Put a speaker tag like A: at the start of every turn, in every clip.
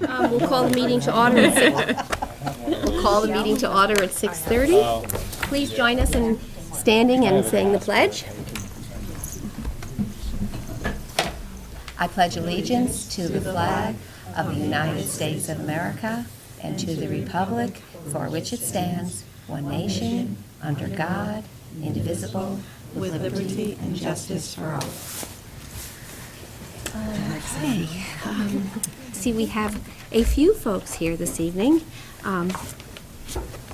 A: We'll call the meeting to order at 6:30. Please join us in standing and saying the pledge. I pledge allegiance to the flag of the United States of America and to the republic for which it stands, one nation, under God, indivisible, with liberty and justice for all. Okay. See, we have a few folks here this evening.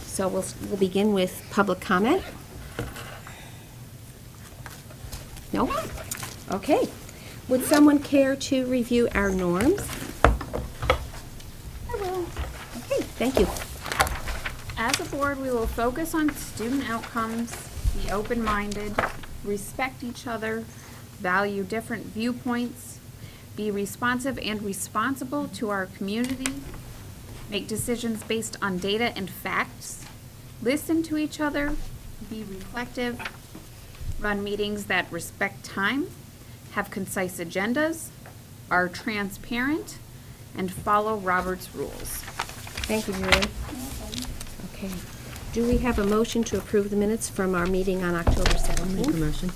A: So we'll begin with public comment. No? Okay. Would someone care to review our norms?
B: I will.
A: Okay, thank you.
B: As a board, we will focus on student outcomes, be open-minded, respect each other, value different viewpoints, be responsive and responsible to our community, make decisions based on data and facts, listen to each other, be reflective, run meetings that respect time, have concise agendas, are transparent, and follow Robert's rules.
A: Thank you, Mary. Okay. Do we have a motion to approve the minutes from our meeting on October 17th?
C: Make a motion.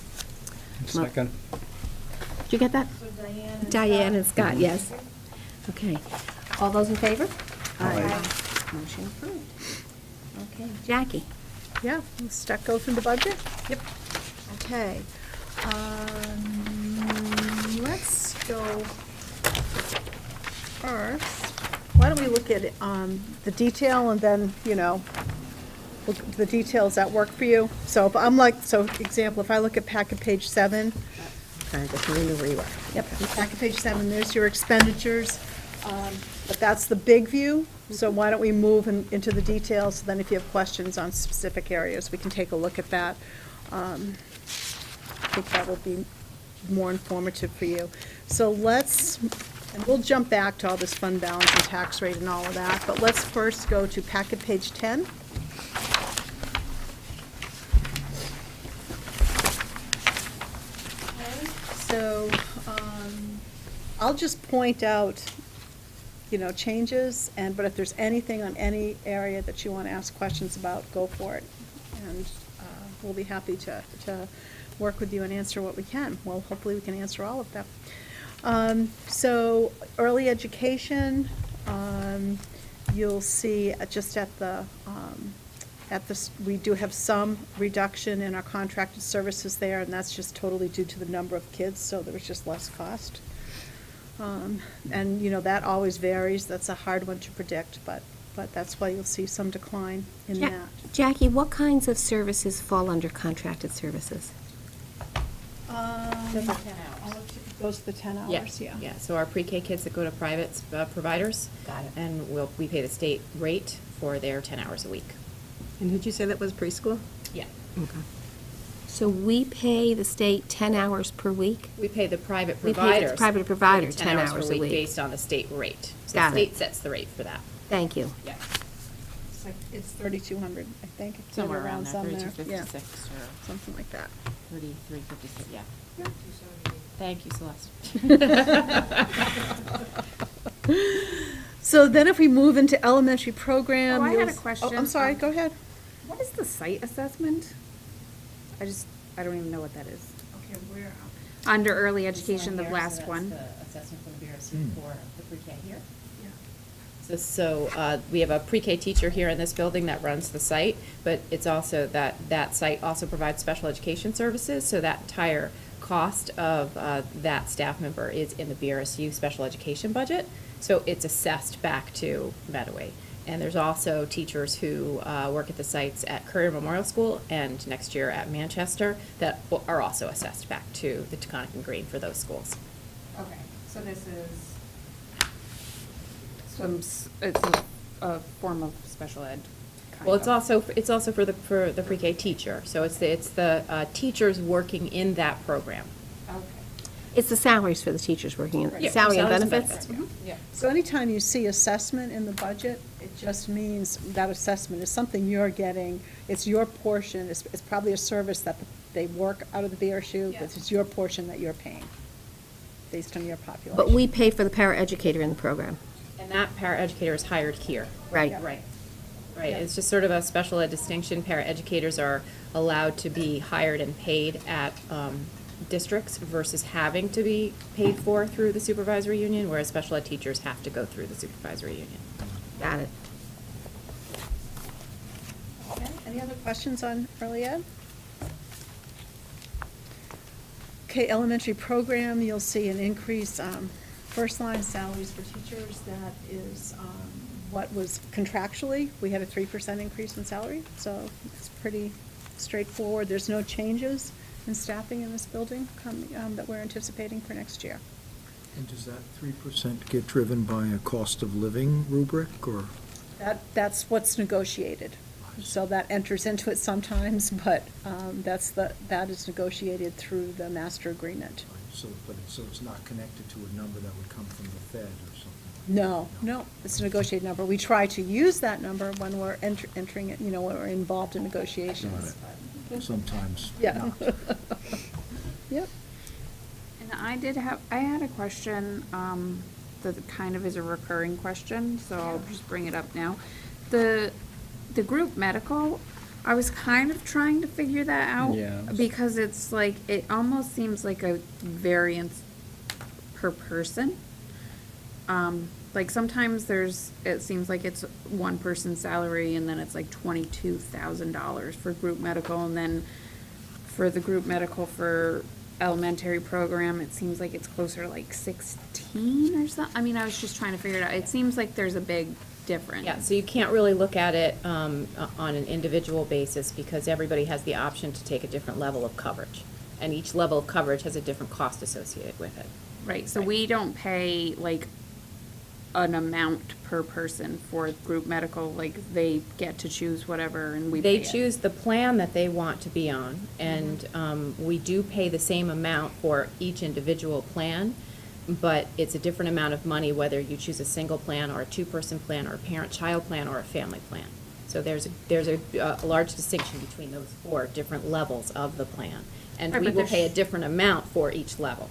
D: Second.
A: Did you get that? Diane and Scott, yes. Okay. All those in favor?
D: Aye.
A: Motion approved. Okay. Jackie?
C: Yeah, stuck goes in the budget?
B: Yep.
C: Okay. Let's go first. Why don't we look at the detail and then, look at the details that work for you. So if I'm example, if I look at packet page 7. Okay, just need to rework. Yep, packet page 7, there's your expenditures. But that's the big view. So why don't we move into the details, then if you have questions on specific areas, we can take a look at that. I think that will be more informative for you. So and we'll jump back to all this fund balance and tax rate and all of that, but let's first go to packet page 10. So I'll just point out, changes, but if there's anything on any area that you want to ask questions about, go for it. And we'll be happy to work with you and answer what we can. Well, hopefully we can answer all of them. So early education, you'll see just we do have some reduction in our contracted services there, and that's just totally due to the number of kids, so there was just less cost. And, that always varies. That's a hard one to predict, but that's why you'll see some decline in that.
A: Jackie, what kinds of services fall under contracted services?
B: Those are 10 hours.
C: Goes to the 10 hours, yeah.
E: Yeah, so our pre-K kids that go to private providers.
B: Got it.
E: And we pay the state rate for their 10 hours a week.
C: And did you say that was preschool?
E: Yeah.
C: Okay.
A: So we pay the state 10 hours per week?
E: We pay the private
A: We pay the
E: providers.
A: private provider
E: 10
A: 10
E: hours
A: hours
E: per
A: a week.
E: based on the state rate. So
A: Got
E: the
A: it.
E: state sets the rate for that.
A: Thank you.
E: Yeah.
C: It's 3,200, I think. It's
E: Somewhere around there,
C: some there.
E: 3256
C: Yeah,
E: or
C: something like that.
E: 3356, yeah.
C: Yeah.
E: Thank you, Celeste.
C: So then if we move into elementary program.
B: Oh, I had a
C: you'll-
B: question.
C: Oh, I'm sorry, go ahead.
B: What is the site assessment? I don't even know what that is.
E: Okay, where?
B: Under early education, the last one.
E: The assessment from the BRC for the pre-K here. So we have a pre-K teacher here in this building that runs the site, but it's also that site also provides special education services, so that entire cost of that staff member is in the BRSU special education budget, so it's assessed back to Mettawee. And there's also teachers who work at the sites at Courier Memorial School and next year at Manchester that are also assessed back to the Taconic and Green for those schools.
B: Okay, so this is it's a form of special ed.
E: Well, it's also for the pre-K teacher, so it's the teachers working in that program.
B: Okay.
A: It's the salaries for the teachers working in,
E: Yeah,
A: salary and
E: salaries and
A: benefits?
E: benefits,
B: Yeah.
C: So anytime you see assessment in the budget, it just means that assessment is something you're getting, it's your portion, it's probably a service that they work out of the BRSU,
B: Yeah.
C: but it's your portion that you're paying, based on your population.
A: But we pay for the paraeducator in the program.
E: And that paraeducator is hired here.
A: Right.
E: Right. Right, it's just sort of a special ed distinction. Paraeducators are allowed to be hired and paid at districts versus having to be paid for through the supervisory union, whereas special ed teachers have to go through the supervisory union.
A: Got it.
C: Okay, any other questions on early ed? Okay, elementary program, you'll see an increase, first line salaries for teachers, that is what was contractually. We had a 3% increase in salary, so it's pretty straightforward. There's no changes in staffing in this building coming, that we're anticipating for next year.
F: And does that 3% get driven by a cost of living rubric, or?
C: That's what's negotiated. So that enters into it sometimes, but that is negotiated through the master agreement.
F: So it's not connected to a number that would come from the Fed or something?
C: No, it's a negotiated number. We try to use that number when we're entering it, when we're involved in negotiations.
F: Got it. Sometimes
C: Yeah.
F: not.
C: Yep.
B: And I had a question, that kind of is a recurring question, so I'll just bring it up now. The group medical, I was kind of trying to figure that out.
D: Yeah.
B: Because it's like, it almost seems like a variance per person. Like sometimes it seems like it's one person's salary and then it's like $22,000 for group medical, and then for the group medical for elementary program, it seems like it's closer to like 16 or something. I mean, I was just trying to figure it out. It seems like there's a big difference.
E: Yeah, so you can't really look at it on an individual basis because everybody has the option to take a different level of coverage. And each level of coverage has a different cost associated with it.
B: Right, so we don't pay like an amount per person for group medical, like they get to choose whatever and we
E: They
B: pay it.
E: choose the plan that they want to be on, and we do pay the same amount for each individual plan, but it's a different amount of money whether you choose a single plan or a two-person plan or a parent-child plan or a family plan. So there's a large distinction between those 4 different levels of the plan. And
B: Right,
E: we
B: but
E: will
B: there's-
E: pay a different amount for each level.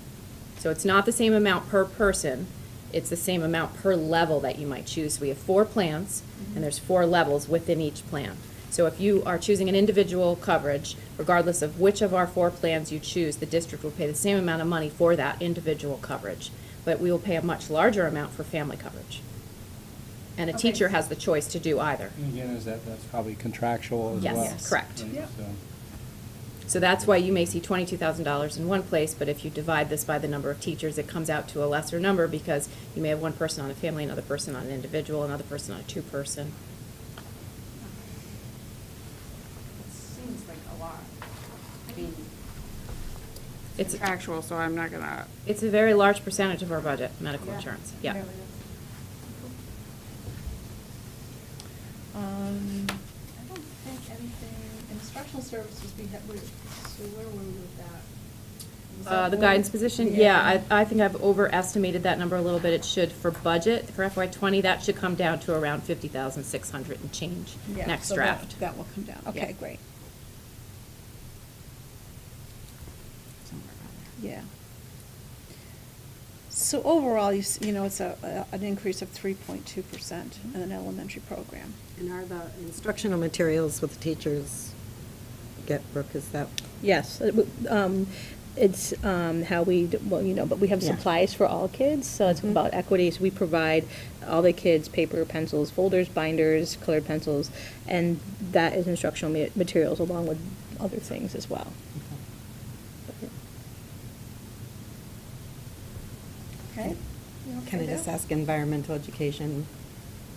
E: So it's not the same amount per person, it's the same amount per level that you might choose. We have 4 plans, and there's 4 levels within each plan. So if you are choosing an individual coverage, regardless of which of our 4 plans you choose, the district will pay the same amount of money for that individual coverage. But we will pay a much larger amount for family coverage. And a
B: Okay.
E: teacher has the choice to do either.
D: And again, that's probably contractual as
E: Yes,
D: well?
E: Yes. correct.
D: Right,
C: Yep.
D: so-
E: So that's why you may see $22,000 in one place, but if you divide this by the number of teachers, it comes out to a lesser number because you may have one person on a family, another person on an individual, another person on a two-person.
B: It seems like a lot. I mean,
E: It's,
B: it's actual, so I'm not gonna.
E: it's a very large percentage of our budget, medical
B: Yeah,
E: insurance,
B: it
E: yeah.
B: really is.
C: I don't think anything, instructional services, so where were we with that? Was that
E: The
C: more-
E: guidance position, yeah, I think I've overestimated that number a little bit. It should, for budget, for FY20, that should come down to around 50,600 and change
C: Yeah,
E: next
C: so
E: draft.
C: that will come down, okay,
E: Yeah.
C: great, yeah. So overall, it's an increase of 3.2% in an elementary program.
G: And are the instructional materials with the teachers get, Brooke, is that?
H: Yes, it's how we, but we have
G: Yeah.
H: supplies for all kids, so it's about equity. So we provide all the kids paper, pencils, folders, binders, colored pencils, and that is instructional materials along with other things as well.
C: Okay? You
G: Can I
C: okay
G: just
C: there?
G: ask environmental education,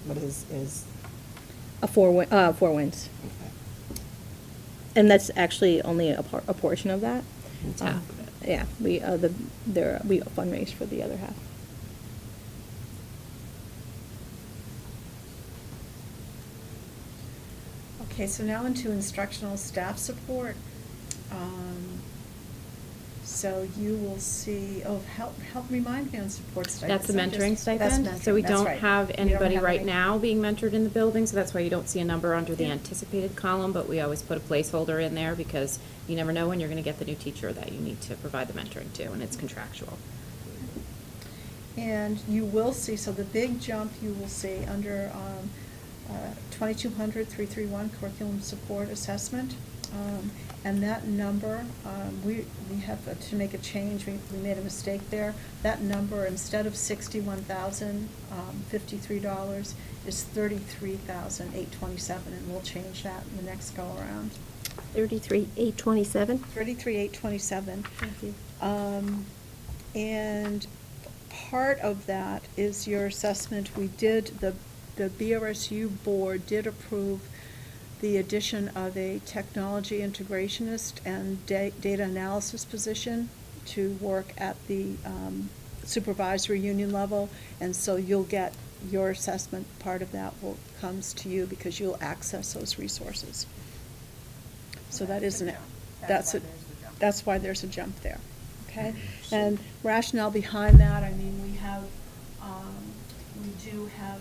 G: what is?
H: A four wins. And that's actually only a portion of that.
E: It's half of it.
H: Yeah, we fundraise for the other half.
C: Okay, so now into instructional staff support. So you will see, help remind me on support stipends.
E: That's the mentoring
C: That's
E: stipend. So
C: mentoring,
E: we
C: that's
E: don't
C: right.
E: have
C: We don't
E: anybody
C: have
E: right
C: any-
E: now being mentored in the building, so that's why you don't see a number under the
C: Yeah.
E: anticipated column, but we always put a placeholder in there because you never know when you're gonna get the new teacher that you need to provide the mentoring to, and it's contractual.
C: And you will see, so the big jump you will see under 2200-331 curriculum support assessment. And that number, we have to make a change, we made a mistake there. That number, instead of $61,053, is $33,827, and we'll change that in the next go-around.
A: 33,827.
C: $33,827.
A: Thank you.
C: And part of that is your assessment. We did, the BRSU board did approve the addition of a technology integrationist and data analysis position to work at the supervisory union level. And so you'll get your assessment, part of that comes to you because you'll access those resources. So that isn't it. That's why there's a jump there, okay? And rationale behind that, I mean, we do have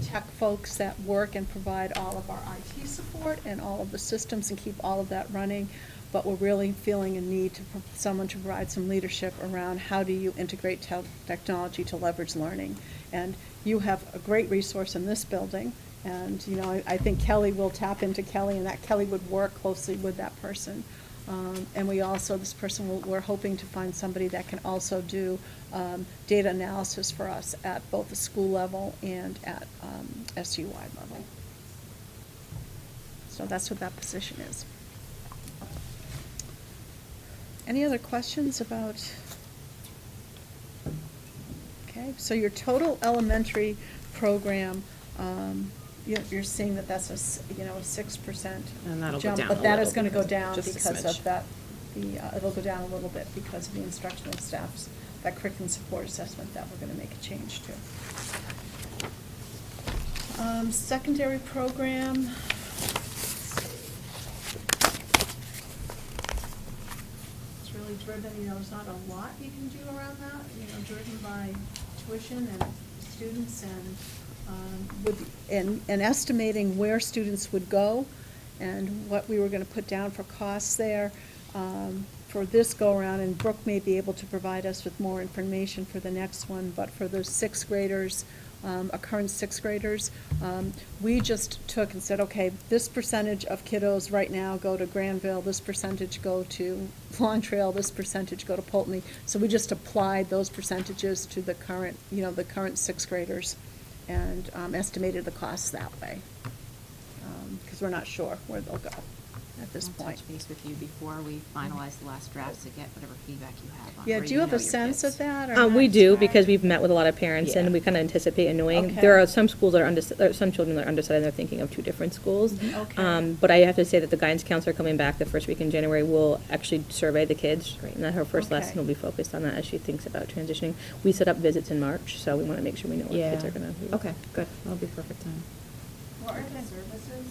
C: tech folks that work and provide all of our IT support and all of the systems and keep all of that running, but we're really feeling a need to someone to provide some leadership around how do you integrate technology to leverage learning. And you have a great resource in this building. And, you know, I think Kelly will tap into Kelly, and that Kelly would work closely with that person. And we also, this person, we're hoping to find somebody that can also do data analysis for us at both the school level and at SU-wide level. So that's what that position is. Any other questions about? Okay, so your total elementary program, you're seeing that that's a 6%
E: And that'll go
C: jump,
E: down
C: but
E: a
C: that
E: little
C: is going to go
E: because-
C: down
E: just a
C: because
E: smidge.
C: of that. It'll go down a little bit because of the instructional staffs, that curriculum support assessment that we're going to make a change to. Secondary program. It's really driven, there's not a lot you can do around that, driven by tuition and students and estimating where students would go and what we were going to put down for costs there for this go-around. And Brooke may be able to provide us with more information for the next one, but for the sixth graders, current sixth graders, we just took and said, okay, this percentage of kiddos right now go to Granville, this percentage go to Long Trail, this percentage go to Pulteney. So we just applied those percentages to the current, the current sixth graders and estimated the costs that way, because we're not sure where they'll go at this
E: I'll
C: point.
E: touch base with you before we finalize the last drafts to get whatever feedback you have on
C: Yeah,
E: where
C: do you have
E: know
C: a
E: your
C: sense
E: kids.
C: of that? Or
H: We
C: not?
H: do, because we've met with a lot of parents, and
E: Yeah.
H: we kind of anticipate annoying.
C: Okay.
H: There are some schools that are some children that are undecided, and they're thinking of two different schools.
C: Okay.
H: But I have to say that the guidance counselor coming back the first week in January will actually survey the kids.
E: Great.
H: And that her first
C: Okay.
H: lesson will be focused on that as she thinks about transitioning. We set up visits in March, so we want to make sure we know what
E: Yeah.
H: kids are going to.
E: Okay, good. That'll be perfect time.
B: What are the services?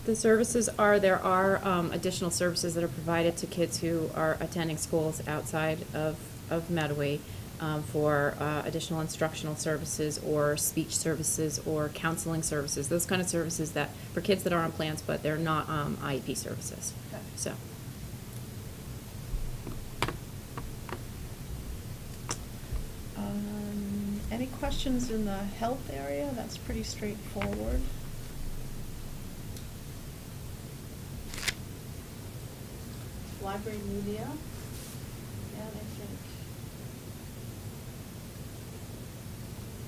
E: The services are, there are additional services that are provided to kids who are attending schools outside of Mettawee for additional instructional services or speech services or counseling services, those kind of services that, for kids that are on plans, but they're not IEP services.
C: Okay.
E: So.
C: Any questions in the health area? That's pretty straightforward. Library media, and I think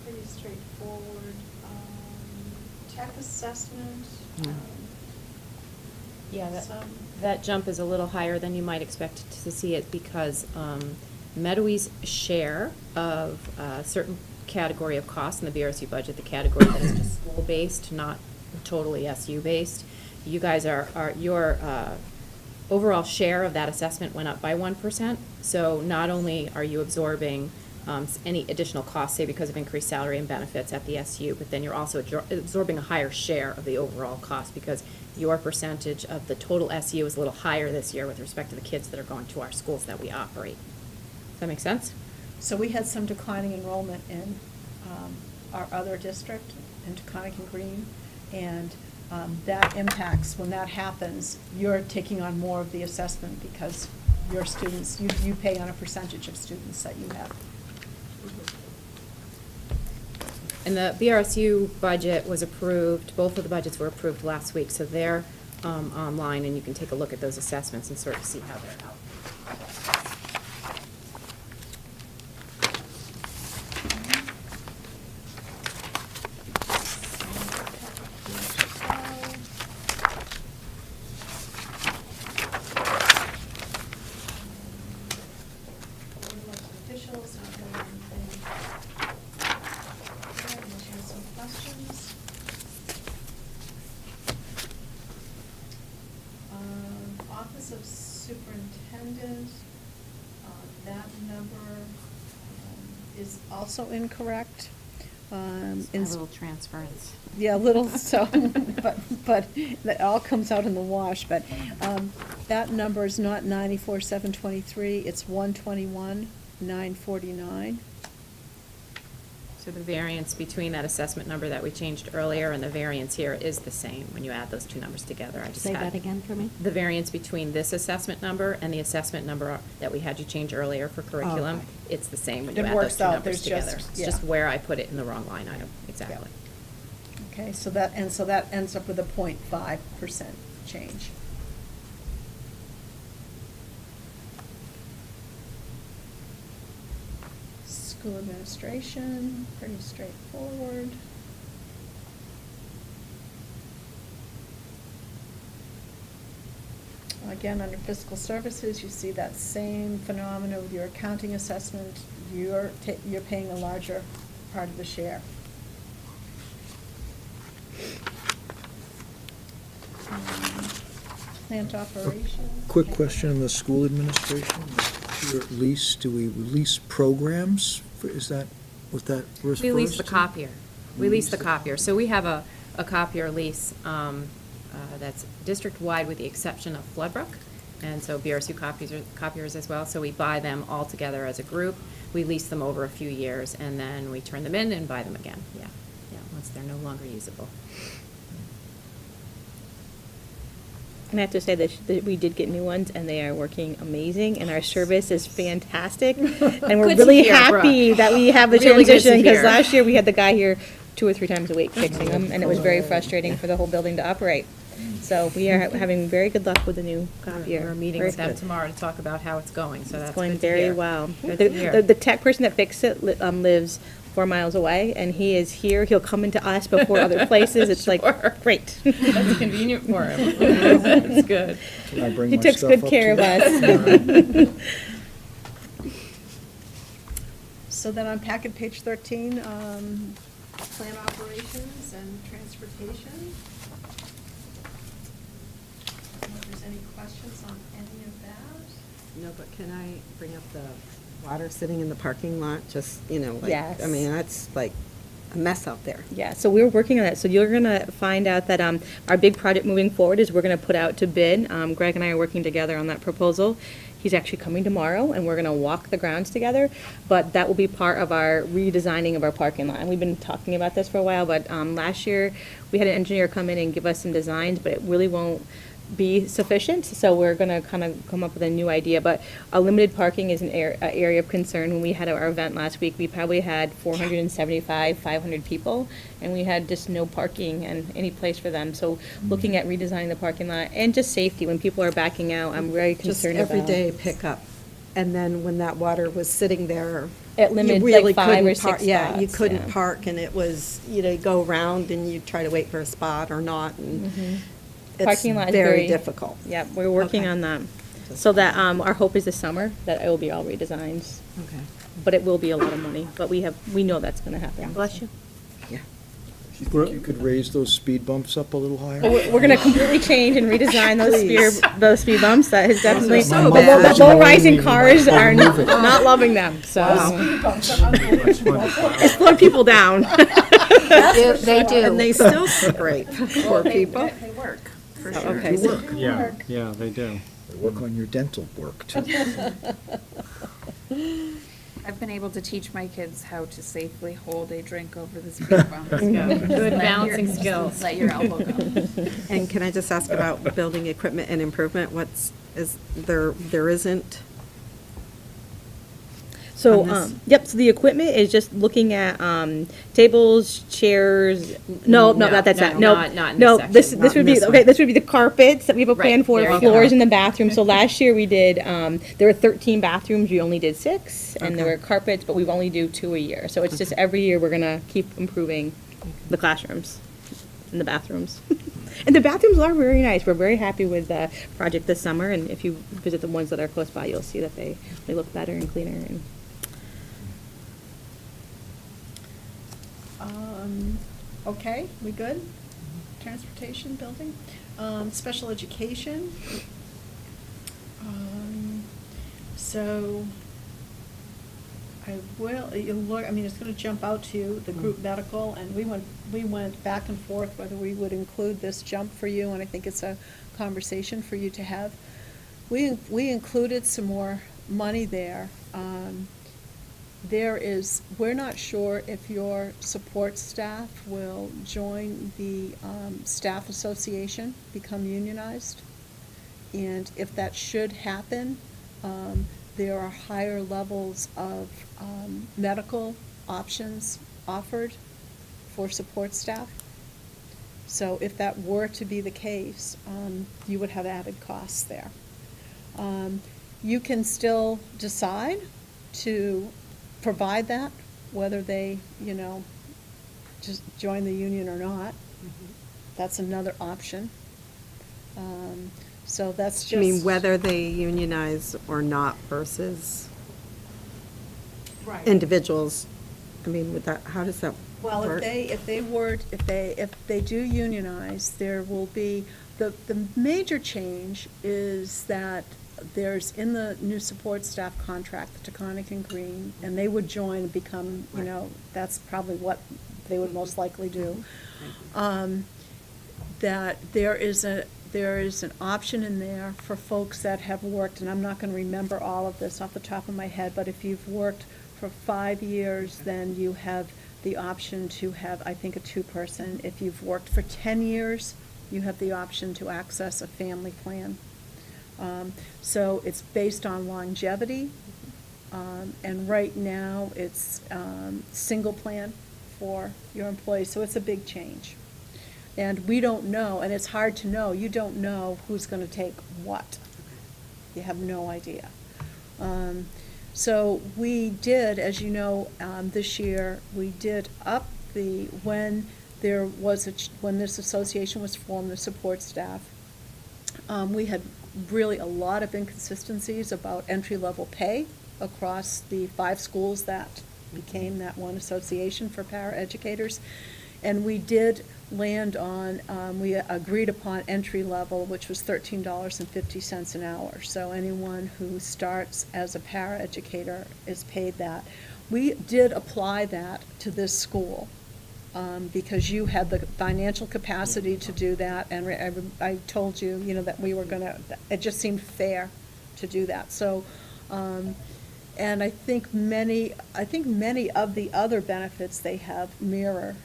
C: pretty straightforward. Tech assessment.
E: Yeah,
C: some-
E: that jump is a little higher than you might expect to see it because Mettawee's share of a certain category of costs in the BRSU budget, the category that is just school-based, not totally SU-based, you guys your overall share of that assessment went up by 1%. So not only are you absorbing any additional costs, say because of increased salary and benefits at the SU, but then you're also absorbing a higher share of the overall cost because your percentage of the total SU is a little higher this year with respect to the kids that are going to our schools that we operate. Does that make sense?
C: So we had some declining enrollment in our other district, in Taconic and Green, and that impacts, when that happens, you're taking on more of the assessment because your students, you pay on a percentage of students that you have.
E: And the BRSU budget was approved, both of the budgets were approved last week, so they're online, and you can take a look at those assessments and sort of see how they're out.
C: Officials, not really anything. Okay, let's hear some questions. Office of Superintendent, that number is also incorrect.
E: A little transference.
C: Yeah, a little, so, but that all comes out in the wash, but that number is not 94,723, it's 121,949.
E: So the variance between that assessment number that we changed earlier and the variance here is the same when you add those two numbers together. I just
G: Say
E: had
G: that again for me?
E: the variance between this assessment number and the assessment number that we had you change earlier for curriculum,
G: okay.
E: it's the same when you
C: It
E: add those
C: works
E: two
C: out,
E: numbers
C: there's just-
E: together. It's
C: yeah.
E: just where I put it in the wrong line item, exactly.
C: Okay, so that ends up with a 0.5% change. School administration, pretty straightforward. Again, under fiscal services, you see that same phenomena with your accounting assessment. You're paying a larger part of the share. Plant operations.
F: Quick question on the school administration. Your lease, do we lease programs? Is that what that refers to?
E: We lease the copier. We lease the copier. So we have a copier lease that's district-wide with the exception of Floodbrook. And so BRSU copiers as well. So we buy them all together as a group. We lease them over a few years, and then we turn them in and buy them again. Yeah, once they're no longer usable.
H: And I have to say that we did get new ones, and they are working amazing, and our service is fantastic. And we're
E: Good to
H: really
E: hear,
H: happy
E: Brooke.
H: that we have a
E: Really good to
H: transition, because
E: hear.
H: last year we had the guy here 2 or 3 times a week fixing them, and it was very frustrating for the whole building to operate. So we are having very good luck with the new copier.
E: We're meeting
H: Very
E: with them
H: good.
E: tomorrow to talk about how it's going, so that's
H: It's going
E: good to
H: very
E: hear.
H: well.
E: Good to hear.
H: The tech person that fixed it lives 4 miles away, and he is here. He'll come into us before other places. It's like,
E: Sure.
H: great.
E: That's convenient for him. That's good.
F: Can I bring
H: He
F: my
H: took
F: stuff
H: good
F: up
H: care of
F: to you?
H: us.
C: So then on packet page 13, plant operations and transportation. I don't know if there's any questions on any of that.
G: No, but can I bring up the water sitting in the parking lot, just, you know, like,
H: Yes.
G: I mean, that's like a mess out there.
H: Yeah, so we're working on that. So you're gonna find out that our big project moving forward is we're gonna put out to bid. Greg and I are working together on that proposal. He's actually coming tomorrow, and we're gonna walk the grounds together. But that will be part of our redesigning of our parking lot. And we've been talking about this for a while, but last year we had an engineer come in and give us some designs, but it really won't be sufficient, so we're gonna kind of come up with a new idea. But a limited parking is an area of concern. When we had our event last week, we probably had 475, 500 people, and we had just no parking and any place for them. So looking at redesigning the parking lot and just safety, when people are backing out, I'm very
G: Just
H: concerned about.
G: everyday pickup. And then when that water was sitting there.
H: It
G: you
H: limited, like,
G: really
H: 5 or
G: couldn't
H: 6
G: park- Yeah, you
H: spots,
G: couldn't
H: yeah.
G: park, and it was, you know, you go around and you try to wait for a spot or not, and it's
H: Parking lot is
G: very difficult.
H: Yeah, we're working
G: Okay.
H: on that. So that, our hope is this summer, that it will be all redesigned.
G: Okay.
H: But it will be a lot of money, but we know that's gonna happen. Bless you.
G: Yeah.
F: You think you could raise those speed bumps up a little higher?
H: We're gonna completely change and redesign
G: Please.
H: those speed bumps. That is definitely,
G: so
H: but
G: bad.
H: low rising cars are not loving them, so. It slowed people down.
A: They do.
G: And they still scrape, poor people.
B: They work, for
G: Oh,
B: sure.
G: okay, so-
D: Yeah, they do.
F: They work on your dental work, too.
B: I've been able to teach my kids how to safely hold a drink over the speed bump.
E: Good balancing skills.
B: Let your elbow go.
G: And can I just ask about building equipment and improvement? What's There isn't?
H: So,
G: On this?
H: yep, so the equipment is just looking at, tables, chairs, no, that's it, no.
E: not in this
H: No,
E: section.
H: this
G: Not
H: would
G: in
H: be,
G: this
H: okay,
G: one.
H: this would be the carpets that we have a plan
E: Right,
H: for,
E: there you
H: floors
E: go.
H: in the bathroom. So last year we did, there were 13 bathrooms, we only did 6, and there
G: Okay.
H: were carpets, but we only do 2 a year. So it's just every year we're gonna keep improving the classrooms and the bathrooms. And the bathrooms are very nice. We're very happy with the project this summer, and if you visit the ones that are close by, you'll see that they look better and cleaner and.
C: Okay, we good? Transportation, building, special education. So, I will, you'll look, I mean, it's gonna jump out to you, the group medical, and we went back and forth whether we would include this jump for you, and I think it's a conversation for you to have. We included some more money there. We're not sure if your support staff will join the staff association, become unionized. And if that should happen, there are higher levels of medical options offered for support staff. So if that were to be the case, you would have added costs there. You can still decide to provide that, whether they, just join the union or not. That's another option. So that's just.
G: I mean, whether they unionize or not versus
C: Right.
G: individuals, I mean, with that, how does that work?
C: Well, if they do unionize, there will be, the major change is that there's in the new support staff contract, the Taconic and Green, and they would join and become, that's probably what they would most likely do. That there is an option in there for folks that have worked, and I'm not gonna remember all of this off the top of my head, but if you've worked for 5 years, then you have the option to have, I think, a 2-person. If you've worked for 10 years, you have the option to access a family plan. So it's based on longevity, and right now, it's single plan for your employees, so it's a big change. And we don't know, and it's hard to know, you don't know who's gonna take what. You have no idea. So we did, as you know, this year, we did up when this association was formed, the support staff, we had really a lot of inconsistencies about entry-level pay across the 5 schools that became that one association for paraeducators. And we did land on, we agreed upon entry level, which was $13.50 an hour. So anyone who starts as a paraeducator is paid that. We did apply that to this school, because you had the financial capacity to do that, and I told you, that we were gonna, it just seemed fair to do that. So, and I think many of the other benefits they have mirror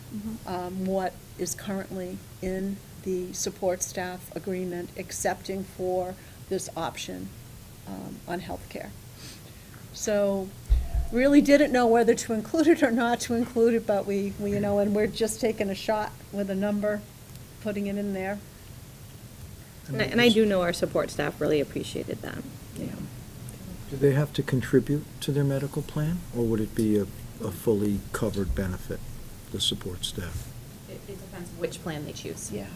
C: what is currently in the support staff agreement, excepting for this option on healthcare. So, really didn't know whether to include it or not to include it, but we and we're just taking a shot with a number, putting it in there.
H: And I do know our support staff really appreciated that.
F: Do they have to contribute to their medical plan, or would it be a fully covered benefit, the support staff?
E: It depends which plan they choose.
C: Yeah.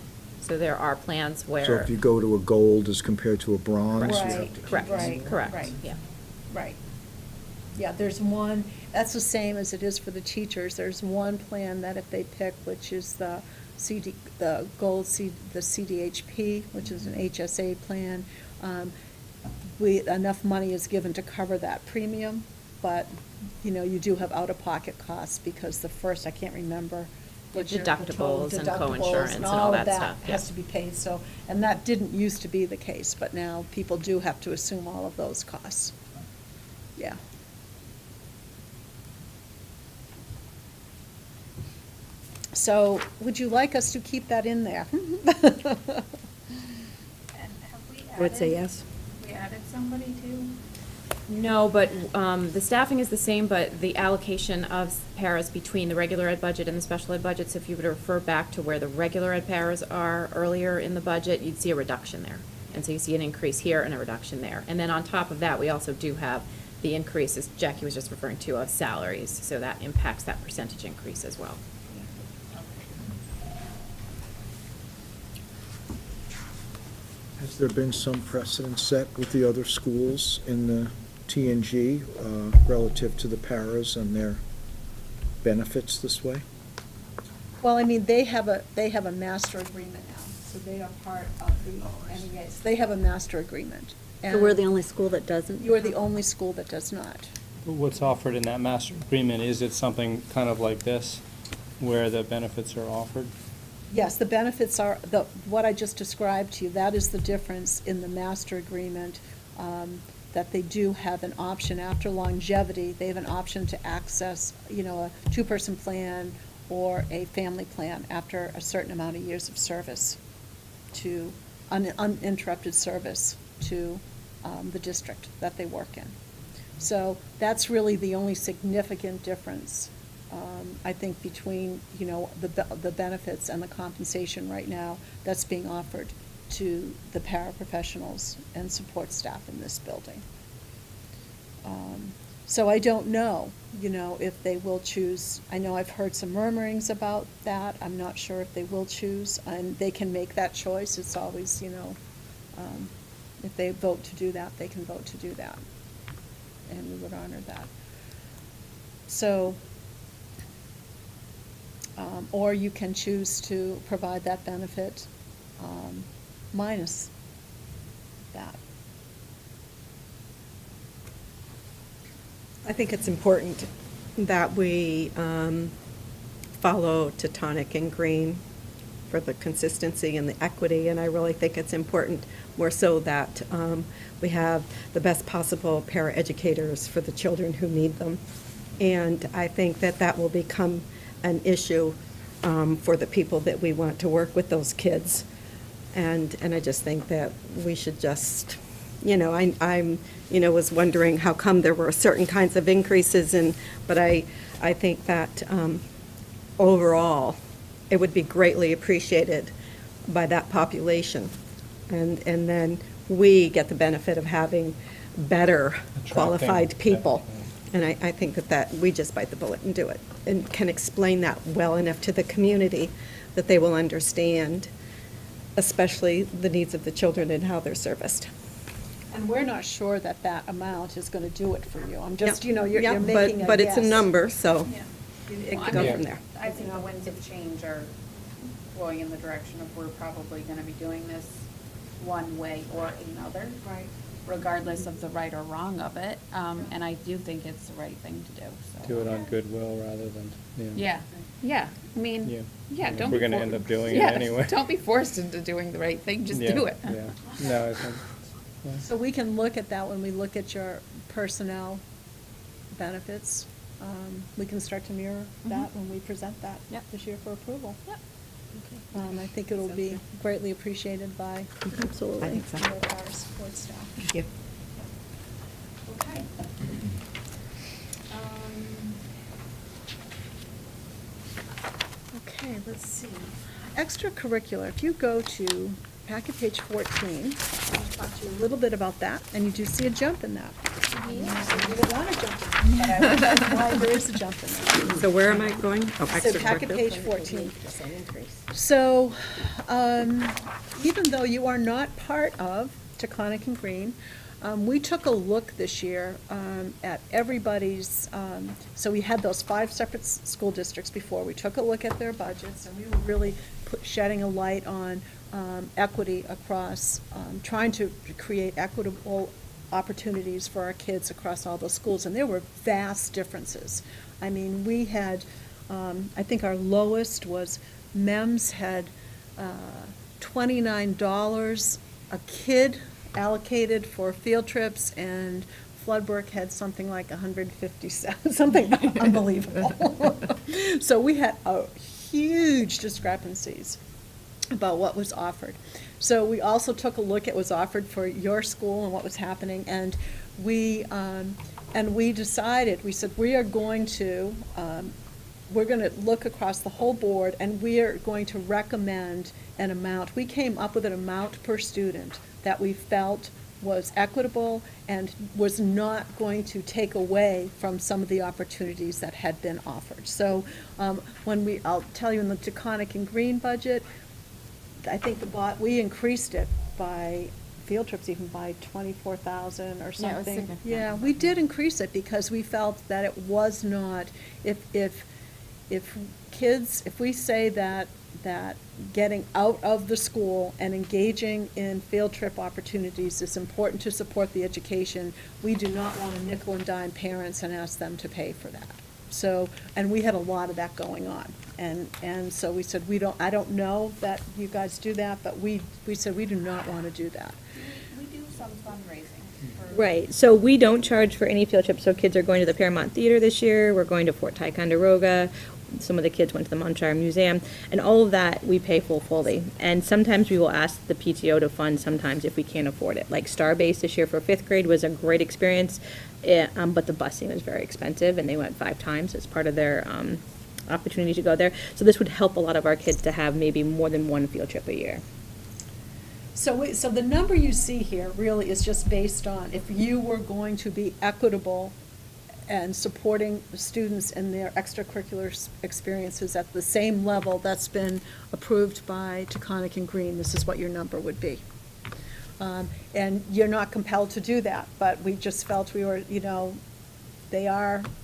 E: So there are plans where.
F: So if you go to a gold as compared to a bronze, you
C: Right.
F: have to.
E: Correct,
C: Right,
E: correct,
C: right.
E: yeah.
C: Right. Yeah, there's one, that's the same as it is for the teachers. There's one plan that if they pick, which is the gold, the CDHP, which is an HSA plan, enough money is given to cover that premium, but, you do have out-of-pocket costs because the first, I can't remember.
E: The
C: what your- the total
E: deductibles and
C: deductibles
E: co-insurance and all that stuff, yeah.
C: has to be paid, so, and that didn't used to be the case, but now people do have to assume all of those costs. Yeah. So, would you like us to keep that in there?
B: And have we
G: I would say
B: added-
G: yes.
B: We somebody too?
E: No, but the staffing is the same, but the allocation of paras between the regular ed budget and the special ed budgets, if you were to refer back to where the regular ed paras are earlier in the budget, you'd see a reduction there. And so you see an increase here and a reduction there. And then on top of that, we also do have the increase, as Jackie was just referring to, of salaries. So that impacts that percentage increase as well.
F: Has there been some precedent set with the other schools in the TNG relative to the paras and their benefits this way?
C: Well, I mean, they have a master agreement now, so they are part of the NEAs. They have a master agreement.
G: So we're the only school that doesn't?
C: You're the only school that does not.
D: What's offered in that master agreement, is it something kind of like this, where the benefits are offered?
C: Yes, the benefits are, what I just described to you, that is the difference in the master agreement, that they do have an option after longevity. They have an option to access, a two-person plan or a family plan after a certain amount of years of service to, uninterrupted service to the district that they work in. So that's really the only significant difference, I think, between, the benefits and the compensation right now that's being offered to the paraprofessionals and support staff in this building. So I don't know, if they will choose. I know I've heard some murmurings about that. I'm not sure if they will choose, and they can make that choice. It's always, if they vote to do that, they can vote to do that, and we would honor that. So, or you can choose to provide that benefit minus that.
G: I think it's important that we follow Teutonic and Green for the consistency and the equity, and I really think it's important more so that we have the best possible paraeducators for the children who need them. And I think that that will become an issue for the people that we want to work with those kids. And I just think that we should just, I'm was wondering how come there were certain kinds of increases, but I think that overall, it would be greatly appreciated by that population. And then we get the benefit of having better qualified people. And I think that we just bite the bullet and do it, and can explain that well enough to the community that they will understand, especially the needs of the children and how they're serviced.
C: And we're not sure that that amount is going to do it for you. I'm just,
G: Yep.
C: you're
G: Yep,
C: making a guess.
G: But it's a number, so it
B: Well,
G: could
B: I
G: go
B: mean,
G: from there.
B: I think the winds of change are blowing in the direction of we're probably gonna be doing this one way or another.
C: Right.
B: Regardless of the right or wrong of it, and I do think it's the right thing to do, so.
D: Do it on goodwill rather than,
B: Yeah, I mean,
D: Yeah.
B: don't be.
D: We're gonna end up doing it
B: yeah,
D: anyway.
B: Don't be forced into doing the right thing, just
D: Yeah,
B: do it.
D: Yeah, no, I think, yeah.
C: So we can look at that when we look at your personnel benefits. We can start to mirror that when we present that
B: Yep.
C: this year for approval.
B: Yep.
C: I think it'll be greatly appreciated by
G: Absolutely. I think so.
C: our support staff.
G: Thank you.
B: Okay.
C: Okay, let's see. Extracurricular, if you go to packet page 14, I'll talk to you a little bit about that, and you do see a jump in that. You don't want to jump in that, but that's why there is a jump in that.
G: So where am I going? Oh,
C: So packet
G: extracurricular.
C: page 14. So, even though you are not part of Taconic and Green, we took a look this year at everybody's, so we had those 5 separate school districts before. We took a look at their budgets, and we were really shedding a light on equity across, trying to create equitable opportunities for our kids across all those schools, and there were vast differences. I mean, we had, I think our lowest was MEMS had $29 a kid allocated for field trips, and Floodbrook had something like 157, something unbelievable. So we had huge discrepancies about what was offered. So we also took a look at what was offered for your school and what was happening, and we decided, we said, we're going to look across the whole board, and we are going to recommend an amount. We came up with an amount per student that we felt was equitable and was not going to take away from some of the opportunities that had been offered. So I'll tell you, in the Taconic and Green budget, I think we increased it by, field trips even by 24,000 or something.
B: Yeah, it was significant.
C: Yeah, we did increase it because we felt that it was not, if we say that getting out of the school and engaging in field trip opportunities is important to support the education, we do not want to nickel and dime parents and ask them to pay for that. So, and we had a lot of that going on. And so we said, I don't know that you guys do that, but we said we do not want to do that.
B: We do some fundraising for.
H: Right, so we don't charge for any field trips, so kids are going to the Paramount Theater this year, we're going to Fort Ticonderoga, some of the kids went to the Montshire Museum, and all of that we pay fully. And sometimes we will ask the PTO to fund sometimes if we can't afford it. Like Starbase this year for 5th grade was a great experience, but the busing was very expensive, and they went 5 times as part of their opportunity to go there. So this would help a lot of our kids to have maybe more than one field trip a year.
C: So the number you see here really is just based on if you were going to be equitable and supporting students in their extracurricular experiences at the same level that's been approved by Taconic and Green, this is what your number would be. And you're not compelled to do that, but we just felt we were,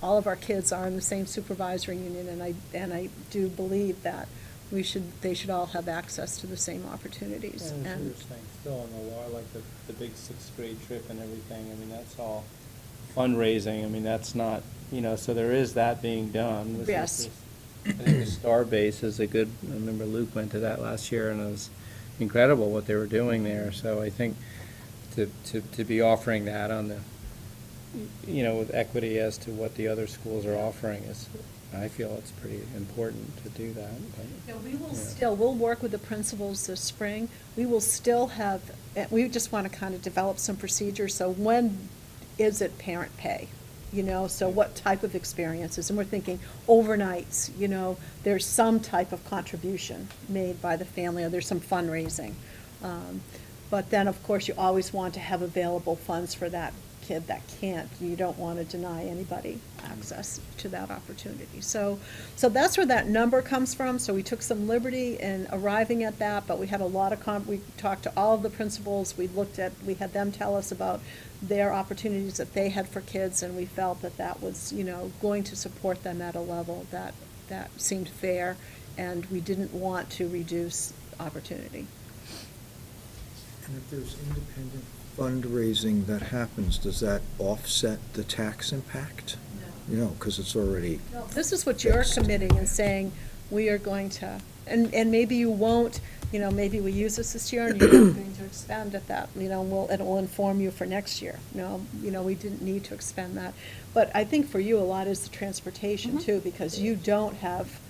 C: all of our kids are in the same supervisory union, and I do believe that they should all have access to the same opportunities.
D: And as you were saying, still in the law, like the big 6th grade trip and everything, I mean, that's all fundraising. I mean, that's not, so there is that being done. This is
C: Yes.
D: just- I think the Starbase is a good, I remember Luke went to that last year, and it was incredible what they were doing there. So I think to be offering that on the, with equity as to what the other schools are offering is, I feel it's pretty important to do that. But,
C: We'll work with the principals this spring. We will still have, we just want to kind of develop some procedures. So when is it parent pay? So what type of experiences? And we're thinking overnights, there's some type of contribution made by the family, or there's some fundraising. But then, of course, you always want to have available funds for that kid that can't. You don't want to deny anybody access to that opportunity. So that's where that number comes from. So we took some liberty in arriving at that, but we had a lot of we talked to all of the principals. We had them tell us about their opportunities that they had for kids, and we felt that was, going to support them at a level that seemed fair, and we didn't want to reduce opportunity.
F: And if there's independent fundraising that happens, does that offset the tax impact? No. Because it's already.
C: No, this is what you're committing and saying, we are going to, and maybe you won't, maybe we use this year and you're not going to expend at that, it'll inform you for next year. We didn't need to expend that. But I think for you, a lot is the transportation too, because you don't have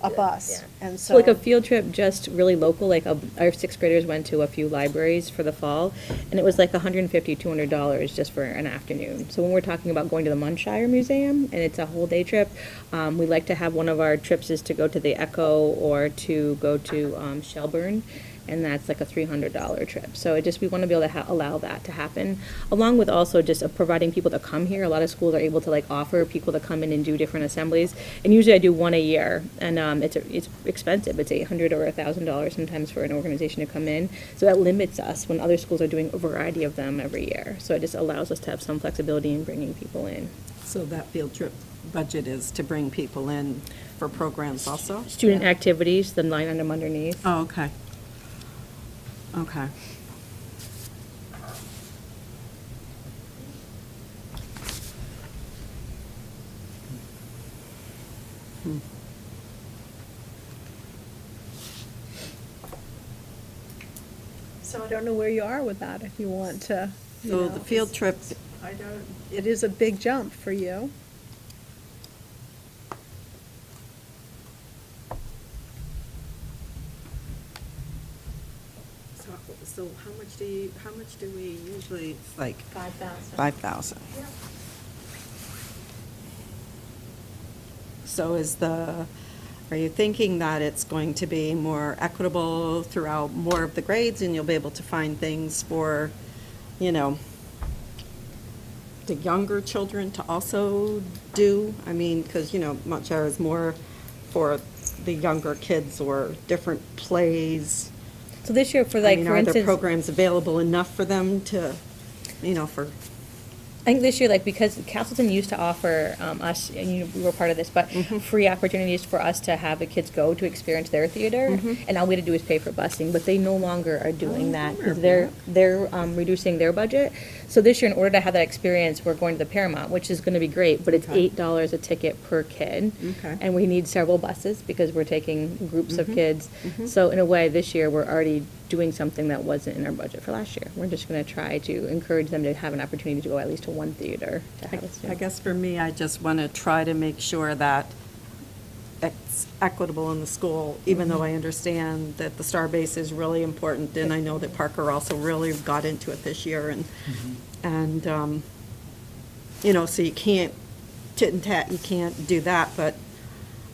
C: a bus. And so.
H: Like a field trip, just really local, like our 6th graders went to a few libraries for the fall, and it was like $150, $200 just for an afternoon. So when we're talking about going to the Montshire Museum, and it's a whole day trip, we like to have one of our trips is to go to the Echo or to go to Shelburne, and that's like a $300 trip. So we want to be able to allow that to happen, along with also just providing people to come here. A lot of schools are able to offer people to come in and do different assemblies, and usually I do one a year, and it's expensive. It's $800 or $1,000 sometimes for an organization to come in. So that limits us when other schools are doing a variety of them every year. So it just allows us to have some flexibility in bringing people in.
G: So that field trip budget is to bring people in for programs also?
H: Student activities, the line item underneath.
G: Oh, okay. Okay.
C: So I don't know where you are with that, if you want to.
G: So the field trip,
C: It is a big jump for you.
G: So how much do we usually, like?
H: 5,000.
G: 5,000. So are you thinking that it's going to be more equitable throughout more of the grades, and you'll be able to find things for, you know, the younger children to also do? I mean, because, you know, Montclair is more for the younger kids, or different plays.
H: So this year, for
G: I
H: like,
G: mean,
H: for
G: are there
H: instance,
G: programs available enough for them to, you know, for,
H: I think this year, like, because Castleton used to offer us, and we were part of this, but free opportunities for us to have the kids go to experience their theater, and all we had to do is pay for busing, but they no longer are doing that, because they're reducing their budget. So this year, in order to have that experience, we're going to the Paramount, which is gonna be great, but it's
G: Okay.
H: $8 a ticket per kid.
G: Okay.
H: And we need several buses, because we're taking groups of kids. So in a way, this year, we're already doing something that wasn't in our budget for last year. We're just gonna try to encourage them to have an opportunity to go at least to one theater to have a
G: I
H: student.
G: guess for me, I just want to try to make sure that it's equitable in the school, even though I understand that the star base is really important, and I know that Parker also really got into it this year, and, you know, so you can't tit and tat, you can't do that, but,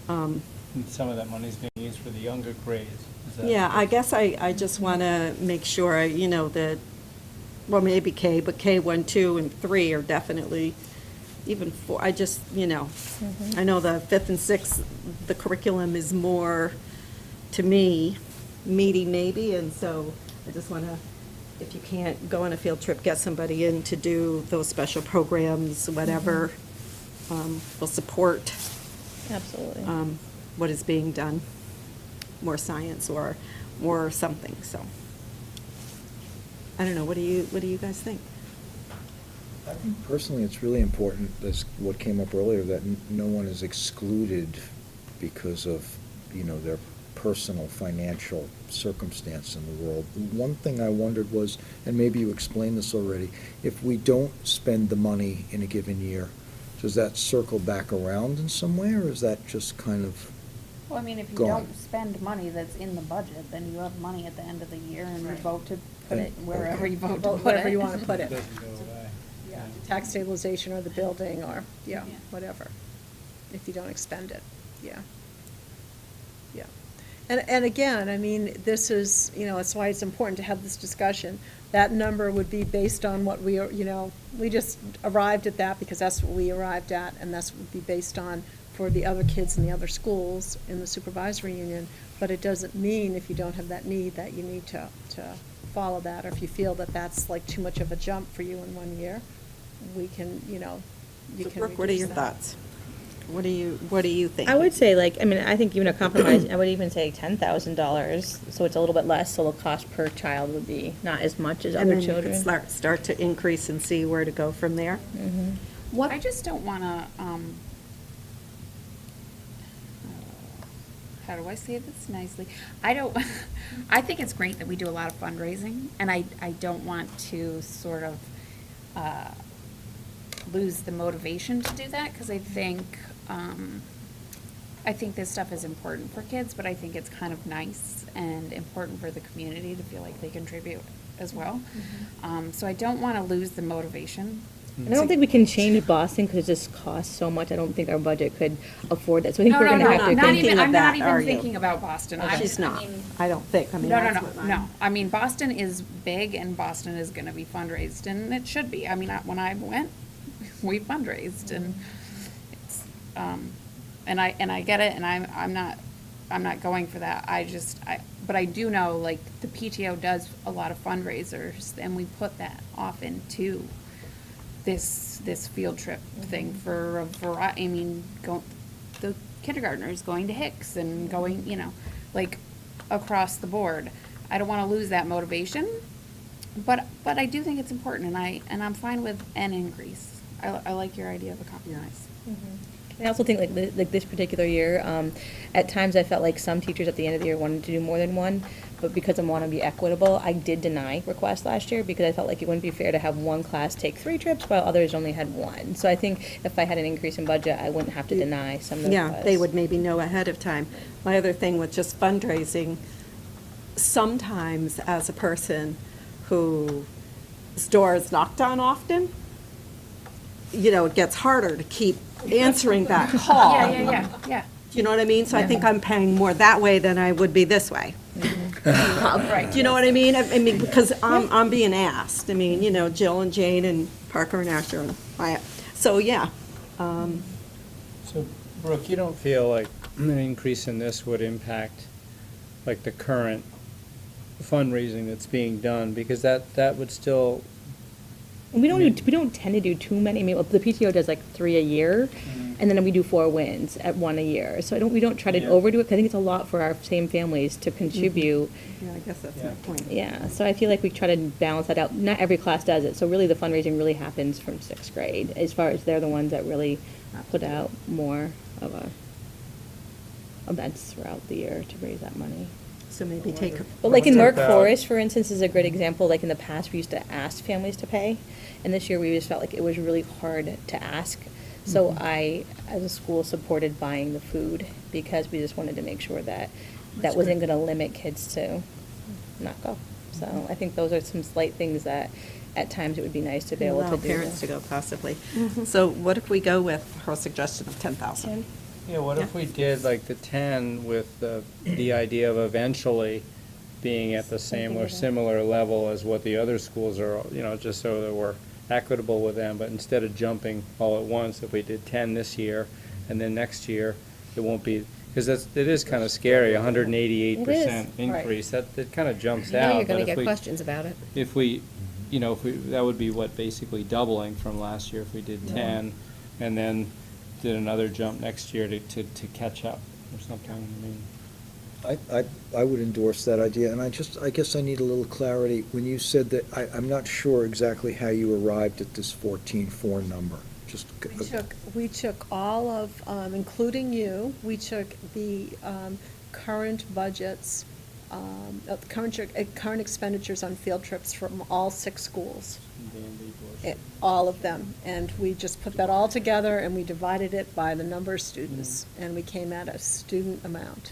D: And some of that money's being used for the younger grades. Is that-
G: yeah, I guess I just want to make sure, you know, that, well, maybe K, but K 1, 2, and 3 are definitely, even 4, I just, you know, I know the 5th and 6th, the curriculum is more, to me, meaty maybe, and so I just want to, if you can't go on a field trip, get somebody in to do those special programs, whatever, will support
H: Absolutely.
G: what is being done, more science or more something, so. I don't know, what do you guys think?
F: I think personally, it's really important, as what came up earlier, that no one is excluded because of, you know, their personal financial circumstance in the world. One thing I wondered was, and maybe you explained this already, if we don't spend the money in a given year, does that circle back around in some way, or is that just kind of
B: Well, I mean, if you
F: gone?
B: don't spend money that's in the budget, then you have money at the end of the year, and you
C: Right.
B: vote to put it
F: Okay.
B: wherever you vote to
C: Vote
B: put
C: wherever
B: it.
C: you want to put
D: It
C: it.
D: doesn't go away.
C: Yeah, tax stabilization or the building, or, yeah,
B: Yeah.
C: whatever, if you don't expend it, yeah. Yeah. And again, I mean, this is, you know, that's why it's important to have this discussion. That number would be based on what we are, you know, we just arrived at that because that's what we arrived at, and that's what would be based on for the other kids in the other schools in the supervisory union. But it doesn't mean, if you don't have that need, that you need to follow that, or if you feel that that's like too much of a jump for you in 1 year, we can, you know, you
G: So
C: can
G: Brooke, what are
C: reduce
G: your
C: that.
G: thoughts? What do you think?
H: I would say, like, I mean, I think even a compromise, I would even say $10,000, so it's a little bit less, so the cost per child would be not as much as
G: And
H: other
G: then you could
H: children.
G: start to increase and see where to go from there.
B: What, I just don't wanna, how do I say this nicely? I don't, I think it's great that we do a lot of fundraising, and I don't want to sort of, lose the motivation to do that, because I think this stuff is important for kids, but I think it's kind of nice and important for the community to feel like they contribute as well. So I don't want to lose the motivation.
H: And I don't think we can change Boston because it just costs so much. I don't think our budget could afford that. So I think
B: No,
H: we're
B: no,
H: gonna
B: no,
H: have to.
B: not
G: thinking
B: even,
G: of
B: I'm not
G: that, are
B: even
G: you?
B: thinking about Boston.
G: Oh,
B: I-
G: she's
B: I
G: not.
B: mean-
G: I don't think, I mean,
B: No, no,
G: that's
B: no,
G: what
B: no. I mean, Boston is big, and Boston is gonna be fundraised, and it should be. I mean, when I went, we fundraised, and it's, and I get it, and I'm not going for that. But I do know, like, the PTO does a lot of fundraisers, and we put that off into this field trip thing for a variety, I mean, the kindergartners going to Hicks and going, you know, like, across the board. I don't wanna lose that motivation, but I do think it's important, and I'm fine with an increase. I like your idea of a compromise.
H: I also think like this particular year, at times I felt like some teachers at the end of the year wanted to do more than one, but because I want to be equitable, I did deny requests last year because I felt like it wouldn't be fair to have one class take 3 trips while others only had 1. So I think if I had an increase in budget, I wouldn't have to deny some of the requests.
G: Yeah, they would maybe know ahead of time. My other thing with just fundraising, sometimes as a person whose door is knocked on often, it gets harder to keep answering that call.
B: Yeah.
G: Do you know what I mean? So I think I'm paying more that way than I would be this way.
B: Right.
G: Do you know what I mean? I mean, because I'm being asked. I mean, Jill and Jane and Parker and Asher and I. So, yeah.
D: So, Brooke, you don't feel like an increase in this would impact, like, the current fundraising that's being done? Because that would still,
H: We don't tend to do too many. I mean, the PTO does like 3 a year, and then we do 4 wins at 1 a year. So we don't try to
D: Yeah.
H: overdo it, 'cause I think it's a lot for our same families to contribute.
G: Yeah, I guess that's my
D: Yeah.
G: point.
H: Yeah, so I feel like we try to balance that out. Not every class does it, so really the fundraising really happens from 6th grade, as far as they're the ones that really put out more of events throughout the year to raise that money.
G: So maybe take.
H: But like in
D: What
H: Merck
D: about-
H: Forest, for instance, is a great example. Like in the past, we used to ask families to pay, and this year we just felt like it was really hard to ask. So I, as a school, supported buying the food because we just wanted to make sure that that wasn't going to limit kids to not go. So I think those are some slight things that at times it would be nice to be able to
G: Allow
H: do.
G: parents to go possibly. So what if we go with her suggestion of 10,000?
D: yeah, what if we did like the 10 with the idea of eventually being at the same or similar level as what the other schools are, just so that we're equitable with them, but instead of jumping all at once, if we did 10 this year, and then next year, it won't be, because it is kind of scary, 188%
A: It is.
D: increase, that kind of jumps
A: You
D: out.
A: know you're
D: but
A: gonna
D: if
A: get
D: we-
A: questions about it.
D: If we, that would be what, basically doubling from last year if we did 10, and then did another jump next year to catch up or something, I mean.
F: I would endorse that idea, and I guess I need a little clarity. When you said that, I'm not sure exactly how you arrived at this 14.4 number. Just.
C: We took all of, including you, we took the current budgets, current expenditures on field trips from all 6 schools. All of them, and we just put that all together and we divided it by the number of students, and we came at a student amount,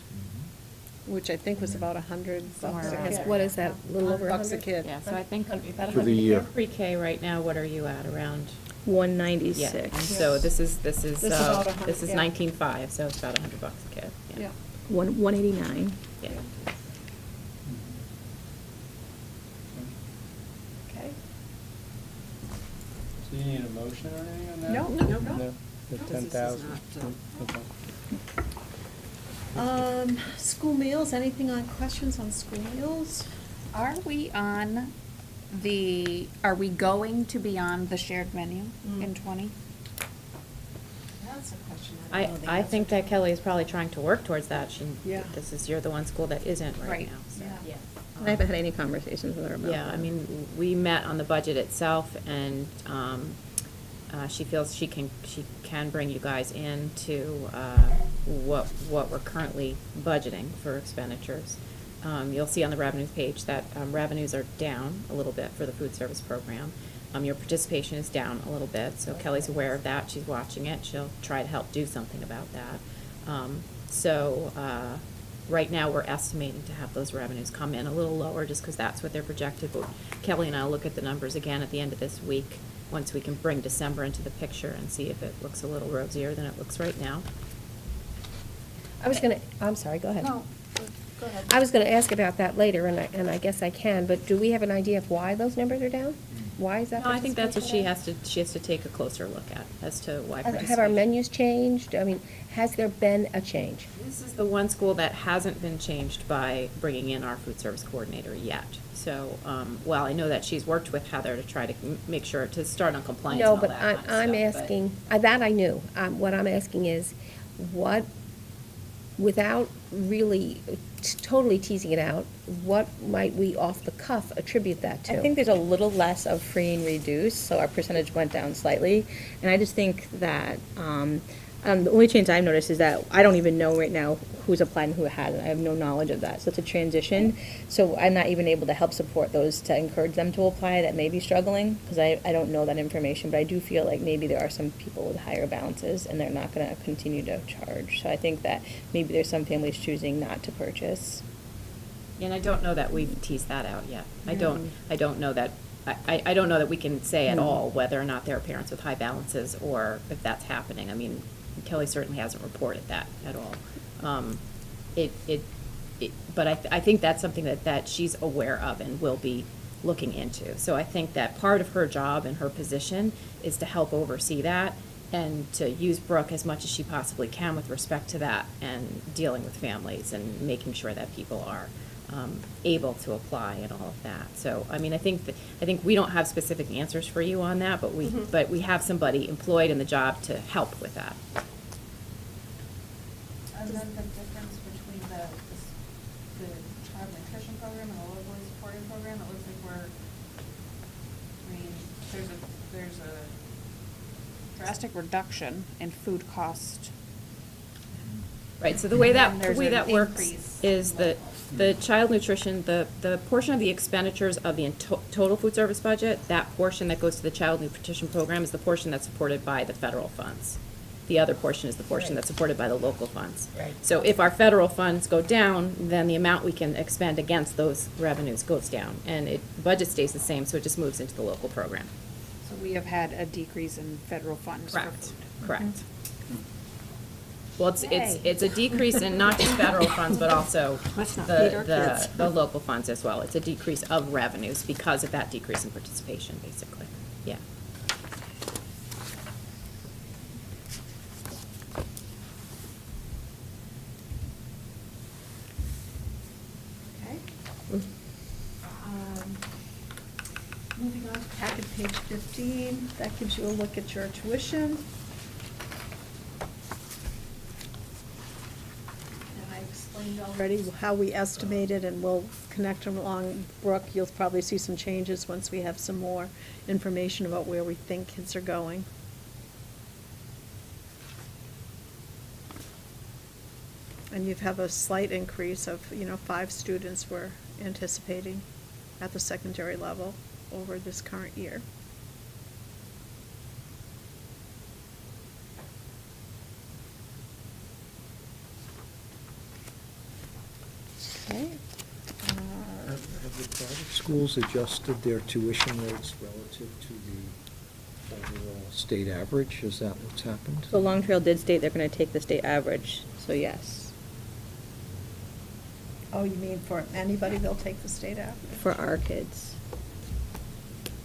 C: which I think was about $100
B: Somewhere
C: a
B: around
C: kid.
B: there.
A: What is that, a little over
C: $100 a
A: 100?
C: kid.
B: Yeah, so I think
F: For the year.
E: Pre-K right now, what are you at, around?
H: 196.
E: Yeah, and so this is
C: This is about 100,
E: this is
C: yeah.
E: 19.5, so it's about $100 a kid.
C: Yeah.
H: 189.
E: Yeah.
A: Okay.
D: So you need a motion or anything on that?
C: No.
D: No, the
G: This is
D: 10,000?
G: not,
D: Okay.
C: School meals, anything on questions on school meals?
B: Are we going to be on the shared menu in 20?
C: That's a question
E: I think that Kelly is probably trying to work towards that.
C: Yeah.
E: You're the one school that isn't right
B: Right.
E: now, so.
C: Yeah.
H: I haven't had any conversations with her about
E: Yeah,
H: that.
E: I mean, we met on the budget itself, and she feels she can bring you guys into what we're currently budgeting for expenditures. You'll see on the revenues page that revenues are down a little bit for the food service program. Your participation is down a little bit, so Kelly's aware of that. She's watching it. She'll try to help do something about that. Right now, we're estimating to have those revenues come in a little lower, just because that's what they're projected. But Kelly and I will look at the numbers again at the end of this week, once we can bring December into the picture and see if it looks a little rosier than it looks right now.
A: I'm sorry, go ahead.
C: No, go ahead.
A: I was gonna ask about that later, and I guess I can, but do we have an idea of why those numbers are down? Why is that?
E: No, I think that's what she
A: participation
E: has to take a closer look at, as to why
A: down?
E: participation.
A: Have our menus changed? I mean, has there been a change?
E: This is the one school that hasn't been changed by bringing in our food service coordinator yet. So, while I know that she's worked with Heather to try to make sure to start on compliance and
A: No,
E: all
A: but
E: that kind of stuff.
A: I'm
E: but-
A: asking, that I knew. What I'm asking is, what, without really totally teasing it out, what might we off the cuff attribute that to?
H: I think there's a little less of free and reduced, so our percentage went down slightly. And I just think that, the only change I've noticed is that I don't even know right now who's applied and who hasn't. I have no knowledge of that, so it's a transition. So I'm not even able to help support those to encourage them to apply that may be struggling, because I don't know that information, but I do feel like maybe there are some people with higher balances and they're not gonna continue to charge. So I think that maybe there's some families choosing not to purchase.
E: And I don't know that we've teased that out yet. I don't know that, I don't know that we can say at all whether or not there are parents with high balances or if that's happening. I mean, Kelly certainly hasn't reported that at all. But I think that's something that she's aware of and will be looking into. So I think that part of her job and her position is to help oversee that and to use Brooke as much as she possibly can with respect to that and dealing with families and making sure that people are able to apply and all of that. So, I mean, I think we don't have specific answers for you on that, but we have somebody employed in the job to help with that.
I: And then the difference between the child nutrition program and the locally supported program, it looks like there's a drastic reduction in food cost.
E: Right, so the way that,
I: And
E: the
I: there's
E: way
I: an
E: that works
I: increase
E: is
I: in
E: that the child nutrition, the portion of the expenditures of the total food service budget, that portion that goes to the child nutrition program is the portion that's supported by the federal funds. The other portion is the portion that's supported by the local funds.
A: Right.
E: So if our federal funds go down, then the amount we can expend against those revenues goes down. And the budget stays the same, so it just moves into the local program.
I: So we have had a decrease in federal funds for
E: Correct,
I: food.
E: correct. Well,
A: Yay.
E: it's a decrease in not just federal funds, but also
G: Let's not feed our kids.
E: the local funds as well. It's a decrease of revenues because of that decrease in participation, basically. Yeah.
C: Okay. Moving on to packet page 15, that gives you a look at your tuition. And I explained already how we estimated, and we'll connect them along. Brooke, you'll probably see some changes once we have some more information about where we think kids are going. And you have a slight increase of, 5 students we're anticipating at the secondary level over this current year. Okay.
F: Have the private schools adjusted their tuition rates relative to the overall state average? Is that what's happened?
H: So Long Trail did state they're gonna take the state average, so yes,
C: Oh, you mean for anybody, they'll take the state average?
H: for our kids.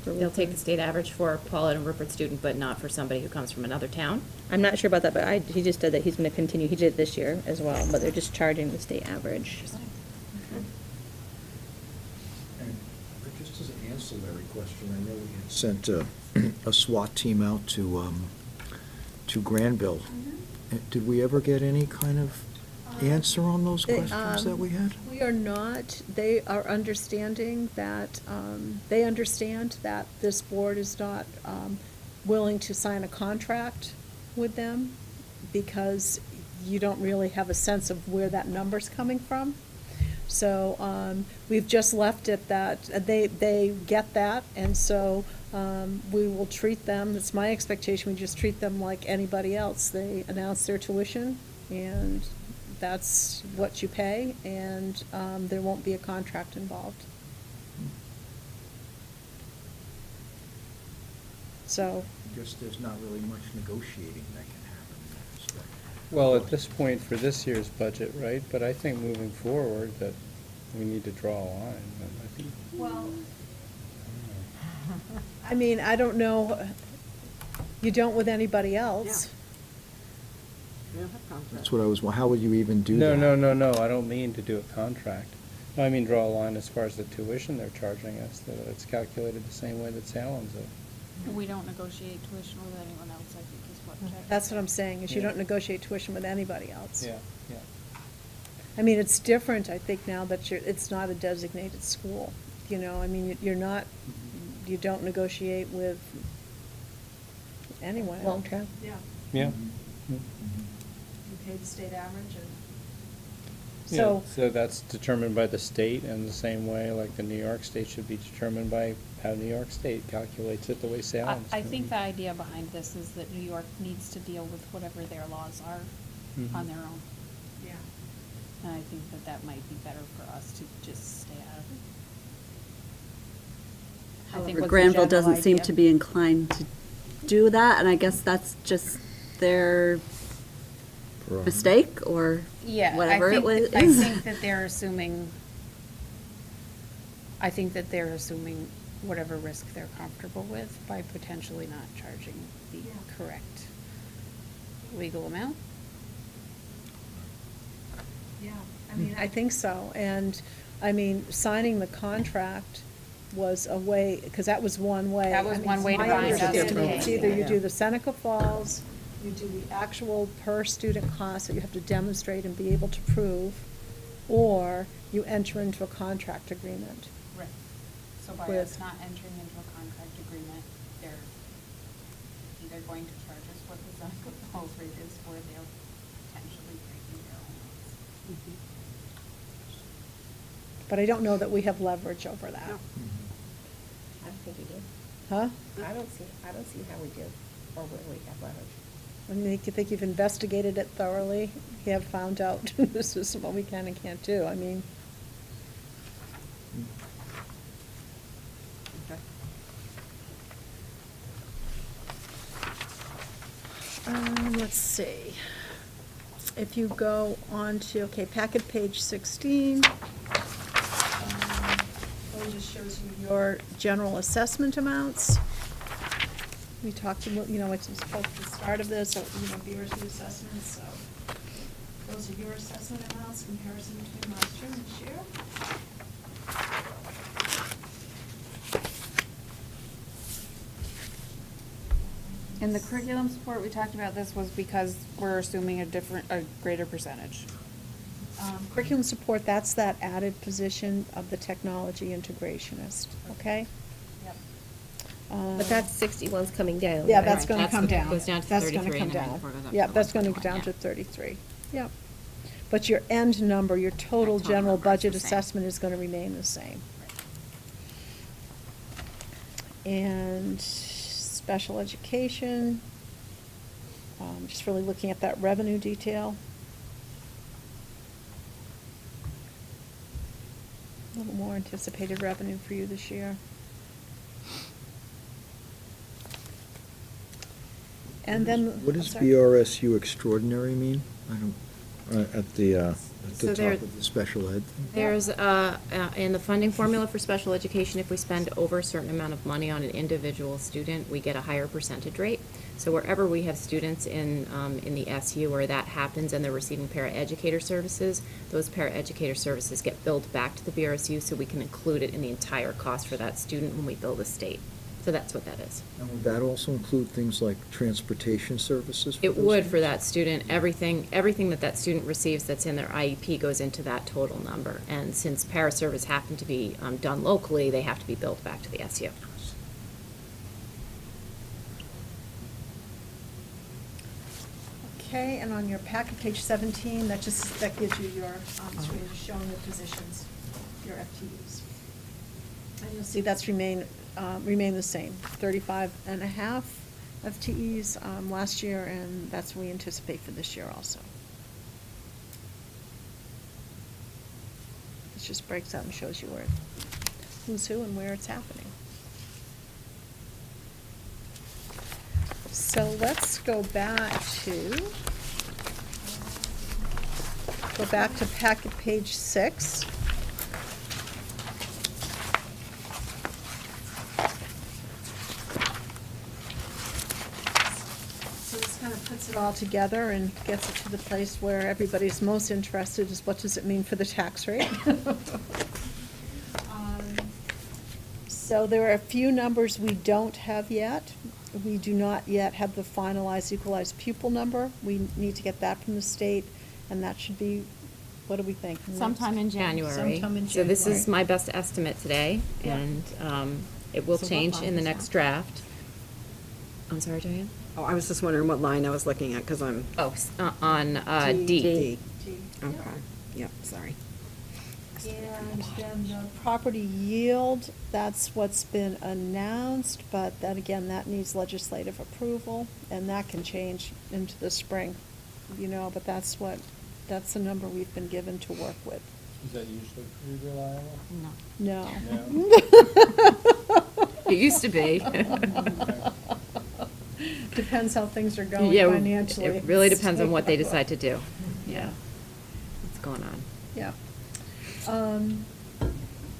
H: For
E: They'll take the
H: Rupert.
E: state average for a Paulette and Rupert student, but not for somebody who comes from another town.
H: I'm not sure about that, but he just said that he's gonna continue, he did it this year as well, but they're just charging the state average.
F: And just as an ancillary question, I know we had sent a SWAT team out to Granville. Did we ever get any kind of answer on those questions that we had?
C: We are not. They are understanding that, they understand that this board is not willing to sign a contract with them because you don't really have a sense of where that number's coming from. So we've just left it that, they get that, and so we will treat them, it's my expectation, we just treat them like anybody else. They announce their tuition, and that's what you pay, and there won't be a contract involved. So,
F: I guess there's not really much negotiating that can happen in that respect.
D: Well, at this point for this year's budget, right, but I think moving forward that we need to draw a line. And I think,
I: Well,
C: I mean, I don't know, you don't with anybody else.
F: That's what I was, how would you even do
D: no,
F: that?
D: no, I don't mean to do a contract. No, I mean draw a line as far as the tuition they're charging us, that it's calculated the same way that Salem's is.
I: we don't negotiate tuition with anyone else, I think is what Jack
C: That's what I'm saying, is you
D: Yeah.
C: don't negotiate tuition with anybody else.
D: Yeah.
C: I mean, it's different, I think, now that it's not a designated school, I mean, you're not, you don't negotiate with anyone.
H: Long Trail.
C: Yeah.
D: Yeah.
F: Mm-hmm.
C: You pay the state average and.
D: Yeah, so that's determined by the state, and the same way, like the New York State should be determined by how New York State calculates it the way Salem's.
I: I think the idea behind this is that New York needs to deal with whatever their laws are
D: Mhm.
I: on their own.
C: Yeah.
I: And I think that that might be better for us to just stay out of it. I think
J: However,
I: what's the
J: Granville
I: general
J: doesn't seem
I: idea?
J: to be inclined to do that, and I guess that's just their mistake, or
B: Yeah,
J: whatever it was.
B: I think that they're assuming, whatever risk they're comfortable with by potentially not charging the correct legal amount.
C: Yeah, I mean, I think so, and, I mean, signing the contract was a way, because that was one way.
B: That was
C: I mean,
B: one way to
C: my
B: bind us to
C: understanding,
B: pay.
C: It's either you
F: Yeah.
C: do the Seneca Falls, you do the actual per-student cost that you have to demonstrate and be able to prove, or you enter into a contract agreement.
I: Right. So by
C: With-
I: us not entering into a contract agreement, they're either going to charge us what the Seneca Falls rate is, or they'll potentially breaking their own laws.
C: But I don't know that we have leverage over that.
A: I don't think we do.
C: Huh?
A: I don't see how we do, or where we have leverage.
C: I mean, you think you've investigated it thoroughly, you have found out this is what we can and can't do, I mean. Let's see. If you go on to, okay, packet page 16. It just shows you your general assessment amounts. We talked about, it's both the start of this, so, BRC assessments, so those are your assessment amounts, comparison between last year and this year.
B: In the curriculum support, we talked about this was because we're assuming a greater percentage.
C: Curriculum support, that's that added position of the technology integrationist, okay?
I: Yep.
A: But that's 61's coming down.
C: Yeah,
A: right?
C: that's gonna
E: That's
C: come
E: the-
C: down.
E: goes down to
C: That's
E: 33
C: gonna come
E: and then
C: down.
E: before it goes up
C: Yeah,
E: to
C: that's gonna go
E: 121,
C: down to
E: yeah.
C: 33, yep. But your end number, your total
E: That total
C: general
E: number is
C: budget
E: the same.
C: assessment is gonna remain the same. And special education, just really looking at that revenue detail. A little more anticipated revenue for you this year. And then.
F: What does BRSU extraordinary mean? I don't, at the
E: So
F: top
E: there-
F: of the special ed thing?
E: There's, in the funding formula for special education, if we spend over a certain amount of money on an individual student, we get a higher percentage rate. So wherever we have students in the SU where that happens and they're receiving paraeducator services, those paraeducator services get billed back to the BRSU, so we can include it in the entire cost for that student when we bill the state. So that's what that is.
F: And would that also include things like transportation services?
E: It
F: those
E: would for
F: students?
E: that student. Everything that student receives that's in their IEP goes into that total number. And since para-service happen to be done locally, they have to be billed back to the SU.
C: Okay, and on your packet, page 17, that gives you your, it's really just showing the positions, your FTEs. And you'll see that's remain the same, 35 and a half FTEs last year, and that's what we anticipate for this year also. It just breaks out and shows you who's who and where it's happening. So let's go back to packet page 6. So this kind of puts it all together and gets it to the place where everybody's most interested is what does it mean for the tax rate? So there are a few numbers we don't have yet. We do not yet have the finalized equalized pupil number. We need to get that from the state, and that should be, what do we think?
E: Sometime in January.
C: Sometime in
E: So this is
C: January.
E: my best estimate today,
C: Yeah.
E: and it will
G: So what
E: change
G: line
E: in the
G: is
E: next
G: that?
E: draft. I'm sorry, Diane?
G: Oh, I was just wondering what line I was looking at, because I'm.
E: Oh, on D.
G: D.
C: D.
G: Okay, yep, sorry.
C: And then the property yield, that's what's been announced, but then again, that needs legislative approval, and that can change into the spring, but that's what That's the number we've been given to work with.
D: Is that usually pretty reliable?
C: No.
E: It used to be.
C: Depends how things are going
E: Yeah,
C: financially.
E: it really depends on what they decide to do.
C: Yeah.
E: What's going on?
C: Yeah.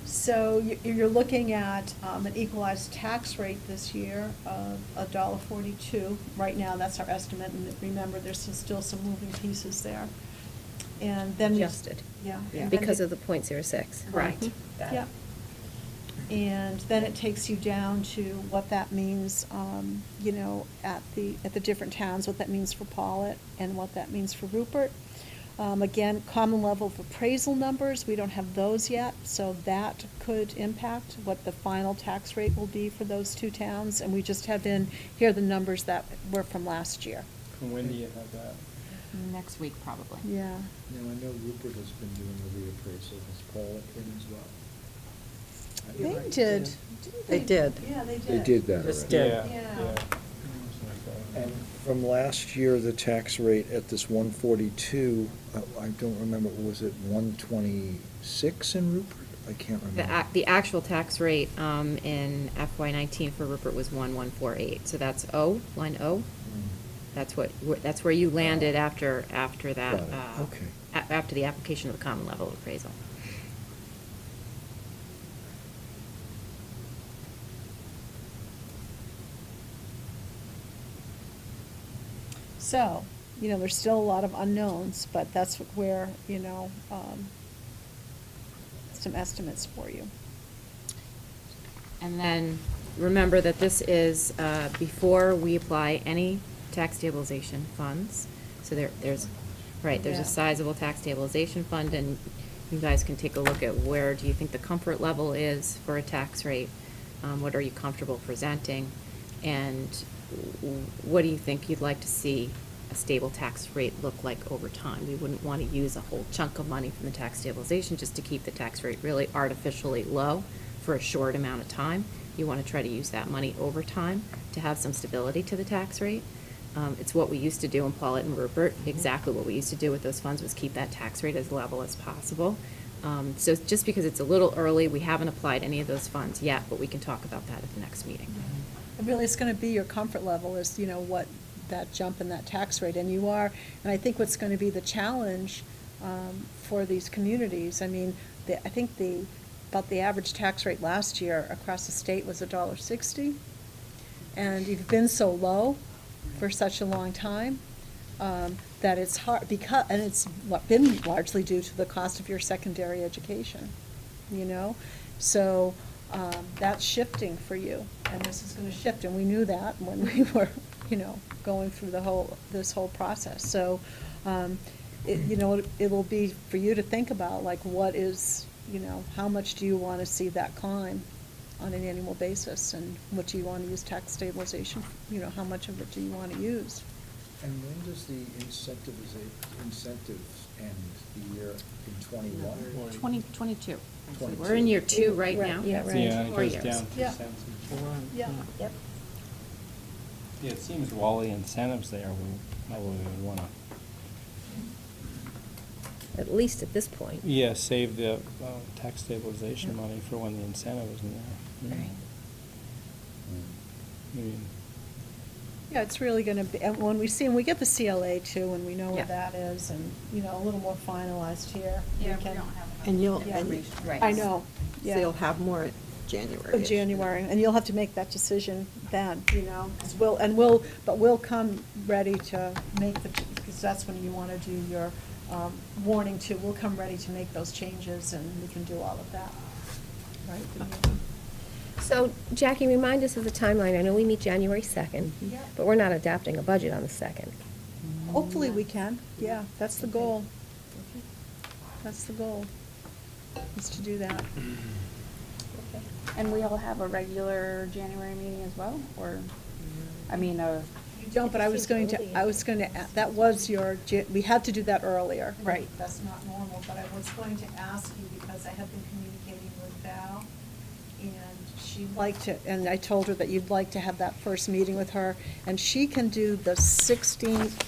C: So you're looking at an equalized tax rate this year of $1.42. Right now, that's our estimate, and remember, there's still some moving pieces there. And then we.
A: Adjusted.
C: Yeah.
A: Because of the .06.
C: Right. Yeah. And then it takes you down to what that means, you know, at the different towns, what that means for Paulet and what that means for Rupert. Again, common level of appraisal numbers, we don't have those yet, so that could impact what the final tax rate will be for those two towns. And we just have here the numbers that were from last year.
D: And when do you have that?
E: Next week, probably.
C: Yeah.
F: Now, I know Rupert has been doing the reappraisal. Has Paul been as well?
C: They did.
G: They did.
C: Yeah, they did.
F: They did that
G: Just
F: already.
G: did.
C: Yeah.
F: And from last year, the tax rate at this 142, I don't remember, was it 126 in Rupert? I can't remember.
E: The actual tax rate in FY19 for Rupert was 1148, so that's O, line O. That's where you landed after that.
F: Got it. Okay.
E: After the application of the common level appraisal.
C: So, you know, there's still a lot of unknowns, but that's where, you know, some estimates for you.
E: And then, remember that this is before we apply any tax stabilization funds. So there's
C: Yeah.
E: a sizable tax stabilization fund, and you guys can take a look at where do you think the comfort level is for a tax rate? What are you comfortable presenting? And what do you think you'd like to see a stable tax rate look like over time? We wouldn't want to use a whole chunk of money from the tax stabilization just to keep the tax rate really artificially low for a short amount of time. You want to try to use that money over time to have some stability to the tax rate. It's what we used to do in Paulet and Rupert. Exactly what we used to do with those funds was keep that tax rate as level as possible. So just because it's a little early, we haven't applied any of those funds yet, but we can talk about that at the next meeting.
C: It really is going to be your comfort level is, you know, what that jump in that tax rate. And you are, and I think what's going to be the challenge for these communities, I mean, I think about the average tax rate last year across the state was $1.60. And you've been so low for such a long time that it's hard, and it's been largely due to the cost of your secondary education, you know? So that's shifting for you, and this is going to shift, and we knew that when we were, you know, going through this whole process. So, you know, it'll be for you to think about, like, what is, you know, how much do you want to see that climb on an annual basis, and what do you want to use tax stabilization, you know, how much of it do you want to use?
F: And when does the incentives end, the year in 21?
E: 2022.
F: 22.
E: We're in year 2 right now.
A: Yeah, right.
D: Yeah, it
E: 4
D: goes
E: years.
D: down to
C: Yeah.
D: cents and 4.
C: Yeah.
A: Yep.
D: Yeah, it seems with all the incentives there, we probably would want to,
A: At least at this point.
D: yeah, save the tax stabilization money for when the incentive isn't there.
A: Right.
D: I mean,
C: Yeah, it's really going to be, and when we get the CLA too, and we know
E: Yeah.
C: what that is, and, you know, a little more finalized here.
I: Yeah,
C: we
I: we
C: can-
I: don't have enough
G: And you'll-
I: information.
A: Right.
C: I know,
G: So
C: yeah.
G: you'll have more in January.
C: January, and you'll have to make that decision then, you know, 'cause we'll come ready to make because that's when you want to do your warning too. We'll come ready to make those changes, and we can do all of that, right?
A: So, Jackie, remind us of the timeline. I know we meet January 2nd,
C: Yeah.
A: but we're not adopting a budget on the 2nd.
C: Hopefully we can, yeah, that's the goal. That's the goal, is to do that.
B: And we'll have a regular January meeting as well, or, I mean,
C: You don't, but I was going to, that was we had to do that earlier.
B: Right.
C: That's not normal, but I was going to ask you, because I have been communicating with Val, and she'd like to, and I told her that you'd like to have that first meeting with her, and she can do the 16th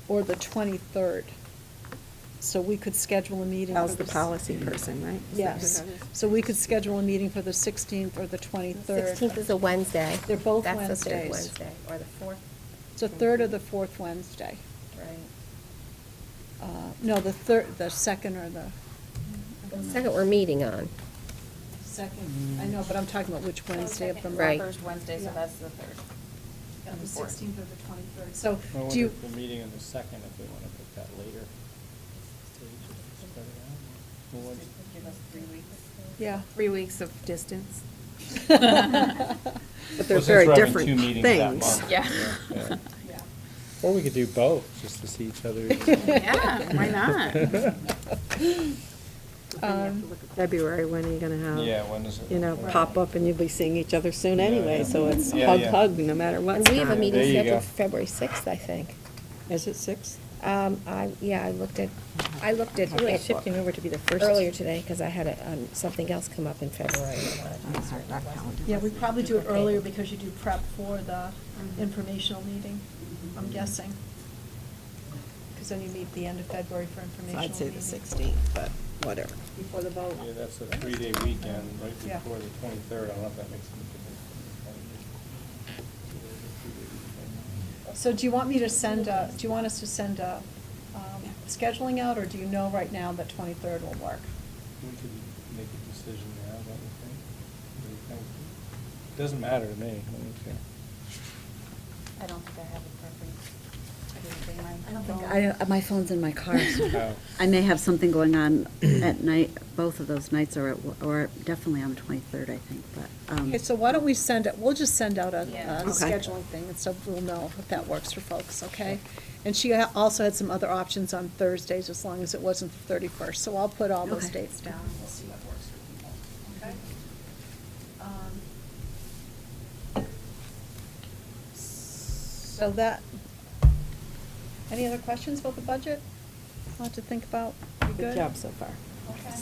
C: or the 23rd. So we could schedule a meeting.
G: Al's
C: for
G: the
C: s-
G: policy person, right? Is that
C: Yes,
G: who that is?
C: so we could schedule a meeting for the 16th or the 23rd.
A: 16th is a Wednesday.
C: They're both
A: That's the third
C: Wednesdays.
A: Wednesday, or the fourth,
C: It's the third or the fourth Wednesday.
A: right?
C: No, the third, the second or the.
A: The second we're meeting on.
C: Second, I know, but I'm talking about which Wednesday of them.
A: Right.
I: First Wednesday, so
C: Yeah.
I: that's the third.
C: Yeah,
I: And
C: the
I: fourth.
C: 16th or the 23rd. So
D: I wonder
C: do you,
D: if the meeting on the second, if they want to put that later. Spread it out. Well, what's-
I: Give us 3 weeks.
C: yeah.
B: 3 weeks of distance.
G: But
D: Well,
G: they're
D: since
G: very
D: we're having
G: different
D: two meetings that
G: things.
D: month,
B: Yeah.
D: yeah.
C: Yeah.
D: Or we could do both, just to see each other.
B: Yeah, why not?
G: February, when are you gonna have?
D: Yeah, when is it?
G: You know,
C: Right.
G: pop up and you'll be seeing each other soon
D: Yeah,
G: anyway,
D: yeah.
G: so it's
D: Yeah,
G: hug,
D: yeah.
G: hug, no matter what.
A: And we have a
G: time.
A: meeting
D: There you
A: scheduled
D: go.
A: for February 6th, I think.
G: Is it 6?
A: I looked at
H: It's really shifting over to be the first.
A: earlier today, because I had something else come up in February.
C: Yeah, we probably do it earlier because you do prep for the informational meeting, I'm guessing. Because then you meet the end of February for
G: So
C: informational
G: I'd say
C: meeting.
G: the 16th, but whatever.
C: Before the vote.
D: Yeah, that's a 3-day weekend, right
C: Yeah.
D: before the 23rd. I don't know if that makes any difference.
C: So do you want me to send, do you want us to send scheduling out, or do you know right now that 23rd will work?
D: We could make a decision now, don't you think? What do you think? Doesn't matter to me. I don't care.
I: I don't think I have a preference.
J: I don't think, my phone's in my car, so
D: Oh.
J: I may have something going on at night, both of those nights, or definitely on the 23rd, I think, but.
C: Okay, so why don't we send it, we'll just send out a
I: Yeah.
C: a
G: Okay.
C: scheduling thing, and so we'll know if that works for folks, okay? And she also had some other options on Thursdays, as long as it wasn't the 31st, so I'll put all those
J: Okay.
C: dates down, and we'll see what works for people, okay? So that, any other questions about the budget? Want to think about? You
G: Good job so far.
C: Okay.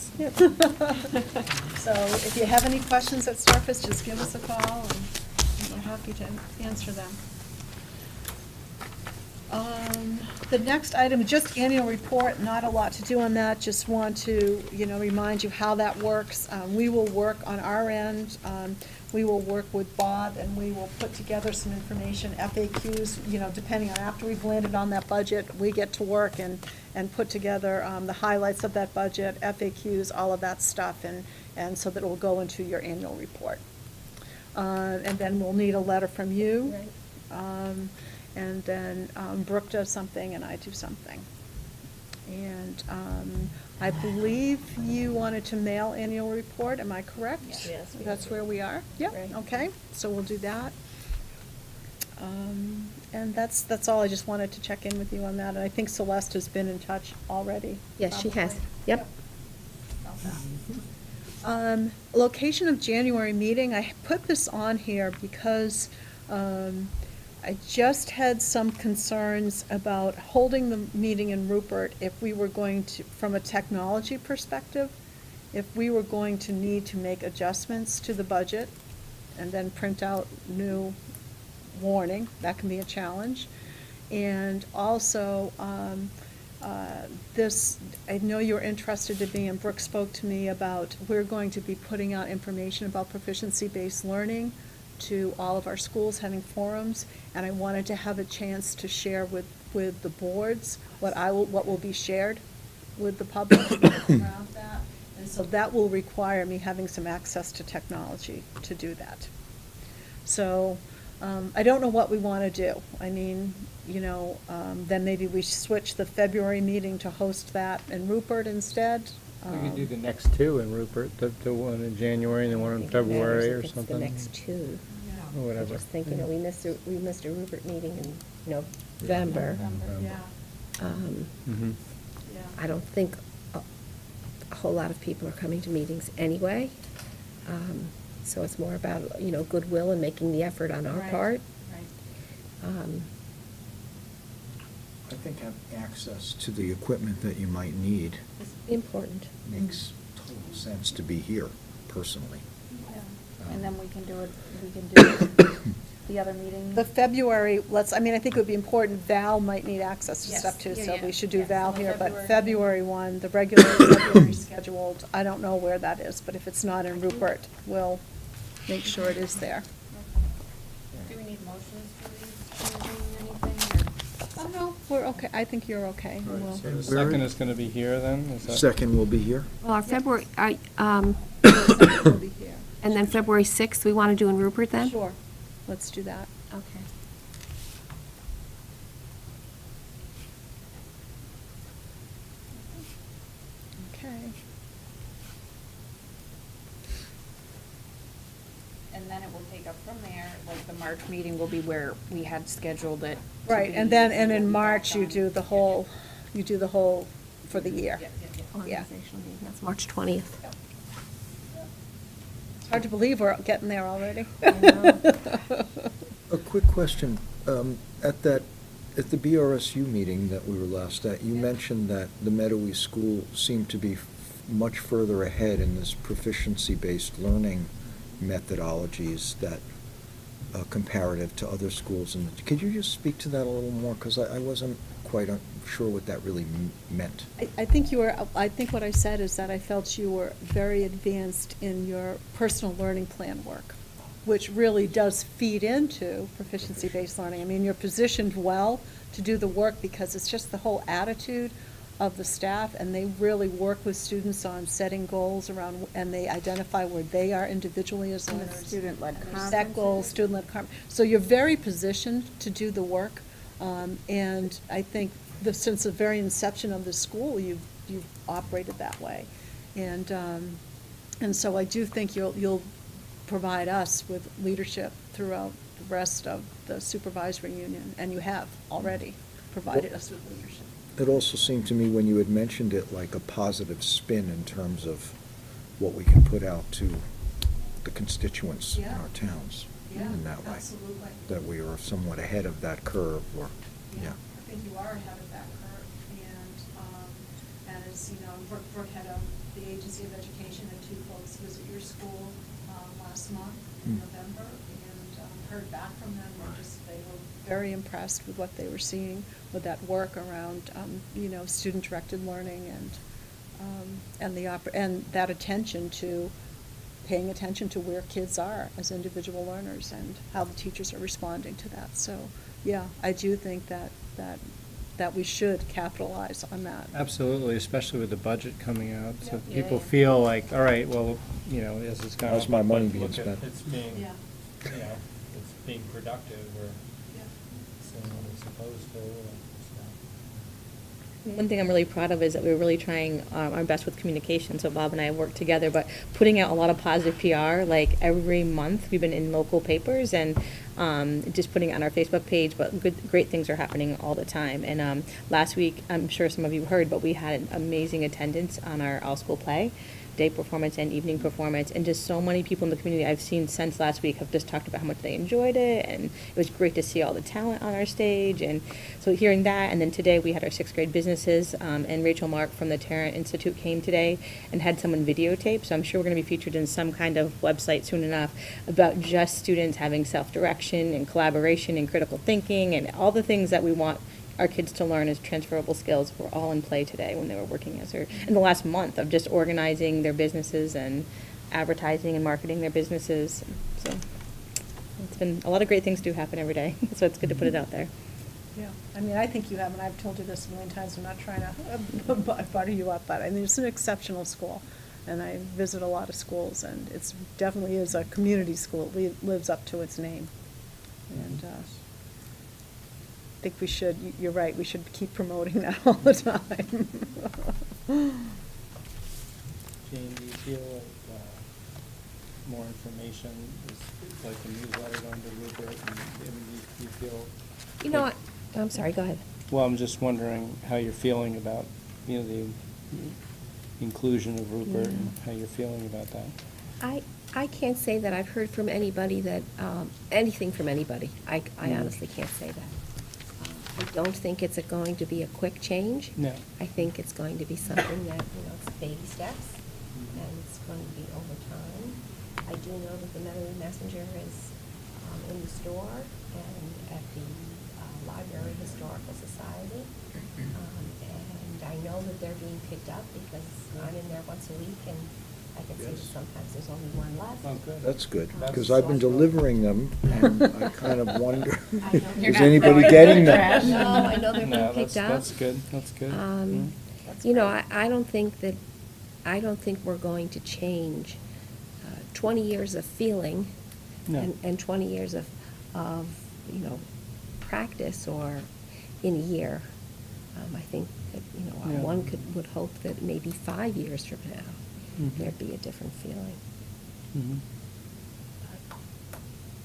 C: So if you have any questions that surface, just give us a call, and we're happy to answer them. The next item, just annual report, not a lot to do on that, just want to, remind you how that works. We will work on our end, we will work with Bob, and we will put together some information, FAQs, depending on, after we've landed on that budget, we get to work and put together the highlights of that budget, FAQs, all of that stuff, and so that it will go into your annual report. And then we'll need a letter from you. And then Brooke does something and I do something. And I believe you wanted to mail annual report, am I correct?
A: Yes, we
C: That's
A: do.
C: where we are? Yep,
A: Right.
C: okay, so we'll do that. And that's all, I just wanted to check in with you on that, and I think Celeste has been in touch already.
A: Yes, she has.
C: probably.
A: Yep.
C: About that. Location of January meeting, I put this on here because I just had some concerns about holding the meeting in Rupert if we were going to, from a technology perspective, if we were going to need to make adjustments to the budget and then print out new warning, that can be a challenge. And also, this, I know you're interested in me, and Brooke spoke to me about, we're going to be putting out information about proficiency-based learning to all of our schools, having forums, and I wanted to have a chance to share with the boards what will be shared with the public around that. And so that will require me having some access to technology to do that. So, I don't know what we want to do. I mean, then maybe we switch the February meeting to host that in Rupert instead.
D: We could do the next two in Rupert, the one in January and the one in February or
A: It's
D: something.
A: the next two.
D: Or
A: I
D: whatever.
A: just think, we missed a Rupert meeting in November.
C: Yeah,
D: Mhm.
C: yeah.
A: I don't think a whole lot of people are coming to meetings anyway. So it's more about, goodwill and making the effort on our
C: Right,
A: part.
C: right.
F: I think having access to the equipment that you might need
A: It's important.
F: makes total sense to be here, personally.
I: And then we can do
B: the other meeting?
C: The February, I think it would be important, Val might need access to
B: Yes,
C: stuff too,
B: yeah,
C: so
B: yeah.
C: we should do
B: Yeah,
C: Val
B: so
C: here, but
B: February.
C: February 1, the regular February scheduled, I don't know where that is, but if it's not in Rupert, we'll make sure it is there.
I: Do we need motions for these, changing anything, or?
C: Oh, no, we're okay, I think you're okay. and we'll-
D: So the second is gonna be here then? Is that-
F: Second will be here.
A: Well, our February,
C: We'll be here.
A: and then February 6th, we want to do in Rupert then?
C: Sure, let's do that.
A: Okay.
C: Okay.
B: And then it will take up from there, like the March meeting will be where we had scheduled it. to
C: Right,
B: be,
C: and then, and
B: we'll
C: in
B: be back
C: March, you
B: on-
C: do the whole, for the year.
B: Yeah, yeah, yeah.
A: Organizational meeting, that's March 20th.
C: It's hard to believe we're getting there already.
F: A quick question. At the BRSU meeting that we were last at, you mentioned that the Mettawee School seemed to be much further ahead in this proficiency-based learning methodologies that comparative to other schools. And could you just speak to that a little more? Because I wasn't quite sure what that really meant.
C: I think what I said is that I felt you were very advanced in your personal learning plan work, which really does feed into proficiency-based learning. I mean, you're positioned well to do the work because it's just the whole attitude of the staff, and they really work with students on setting goals around, and they identify where they are individually as
B: And the
C: learners.
B: student-led
C: And they set
B: conferences.
C: goals, student-led So you're very positioned to do the work, and I think since the very inception of the school, you've operated that way. And so I do think you'll provide us with leadership throughout the rest of the supervisory union, and you have already provided us with leadership.
F: It also seemed to me when you had mentioned it like a positive spin in terms of what we can put out to the constituents in
C: Yeah.
F: our towns in that way.
C: Absolutely.
F: That we are somewhat ahead of that curve, or, yeah.
C: I think you are ahead of that curve, and as you know, Brooke had the Agency of Education had 2 folks visit your school last month in
F: Mm.
C: November, and heard back from them, they were very impressed with what they were seeing with that work around, student-directed learning and that attention to, paying attention to where kids are as individual learners and how the teachers are responding to that. So, yeah, I do think that we should capitalize on that.
D: Absolutely, especially with the budget coming out, so
C: Yeah.
D: people feel like, all right, well, as it's gone.
F: How's my money
D: look
F: being
D: at-
F: spent?
D: It's being,
C: Yeah.
D: it's being productive, or seeing what it's supposed to,
H: One thing I'm really proud of is that we're really trying our best with communication, so Bob and I work together, but putting out a lot of positive PR, like every month, we've been in local papers and just putting it on our Facebook page, but great things are happening all the time. And last week, I'm sure some of you heard, but we had an amazing attendance on our all-school play, day performance and evening performance, and just so many people in the community I've seen since last week have just talked about how much they enjoyed it, and it was great to see all the talent on our stage, and so hearing that, and then today we had our 6th grade businesses, and Rachel Mark from the Tarrant Institute came today and had someone videotape, so I'm sure we're going to be featured in some kind of website soon enough about just students having self-direction and collaboration and critical thinking and all the things that we want our kids to learn as transferable skills were all in play today when they were working in the last month of just organizing their businesses and advertising and marketing their businesses. So it's been a lot of great things do happen every day, so it's good to put it out there.
C: Yeah, I mean, I think you have, and I've told you this a million times, I'm not trying to butter you up, but I mean, it's an exceptional school, and I visit a lot of schools, and it's definitely is a community school. It lives up to its name. And I think we should, you're right, we should keep promoting that all the time.
D: Jane, do you feel like more information is like a newsletter going to Rupert, and do you feel?
A: You know what, I'm sorry, go ahead.
D: Well, I'm just wondering how you're feeling about, the inclusion of Rupert and how you're feeling about that.
A: I can't say that I've heard from anybody that, anything from anybody. I honestly can't say that. I don't think it's going to be a quick change.
D: No.
A: I think it's going to be something that, it's baby steps, and it's going to be over time. I do know that the Mettawee Messenger is in the store and at the Library Historical Society. And I know that they're being picked up because I'm in there once a week and I can see that sometimes there's only one left.
D: Oh, good.
F: That's good,
A: That's
F: because I've been
A: wonderful.
F: delivering them, and I kind of wonder,
A: You're
F: is
A: not
F: anybody
A: throwing
F: getting
A: them in the
F: them?
A: trash. No, I know they're being
D: No,
A: picked up.
D: that's good, that's good.
A: That's you know, I don't think we're going to change 20 years of feeling
D: No.
A: and 20 years of, you know, practice or in a year. I think that, you know,
D: Yeah.
A: one would hope that maybe 5 years from now,
D: Mhm.
A: there'd be a different feeling.
D: Mhm.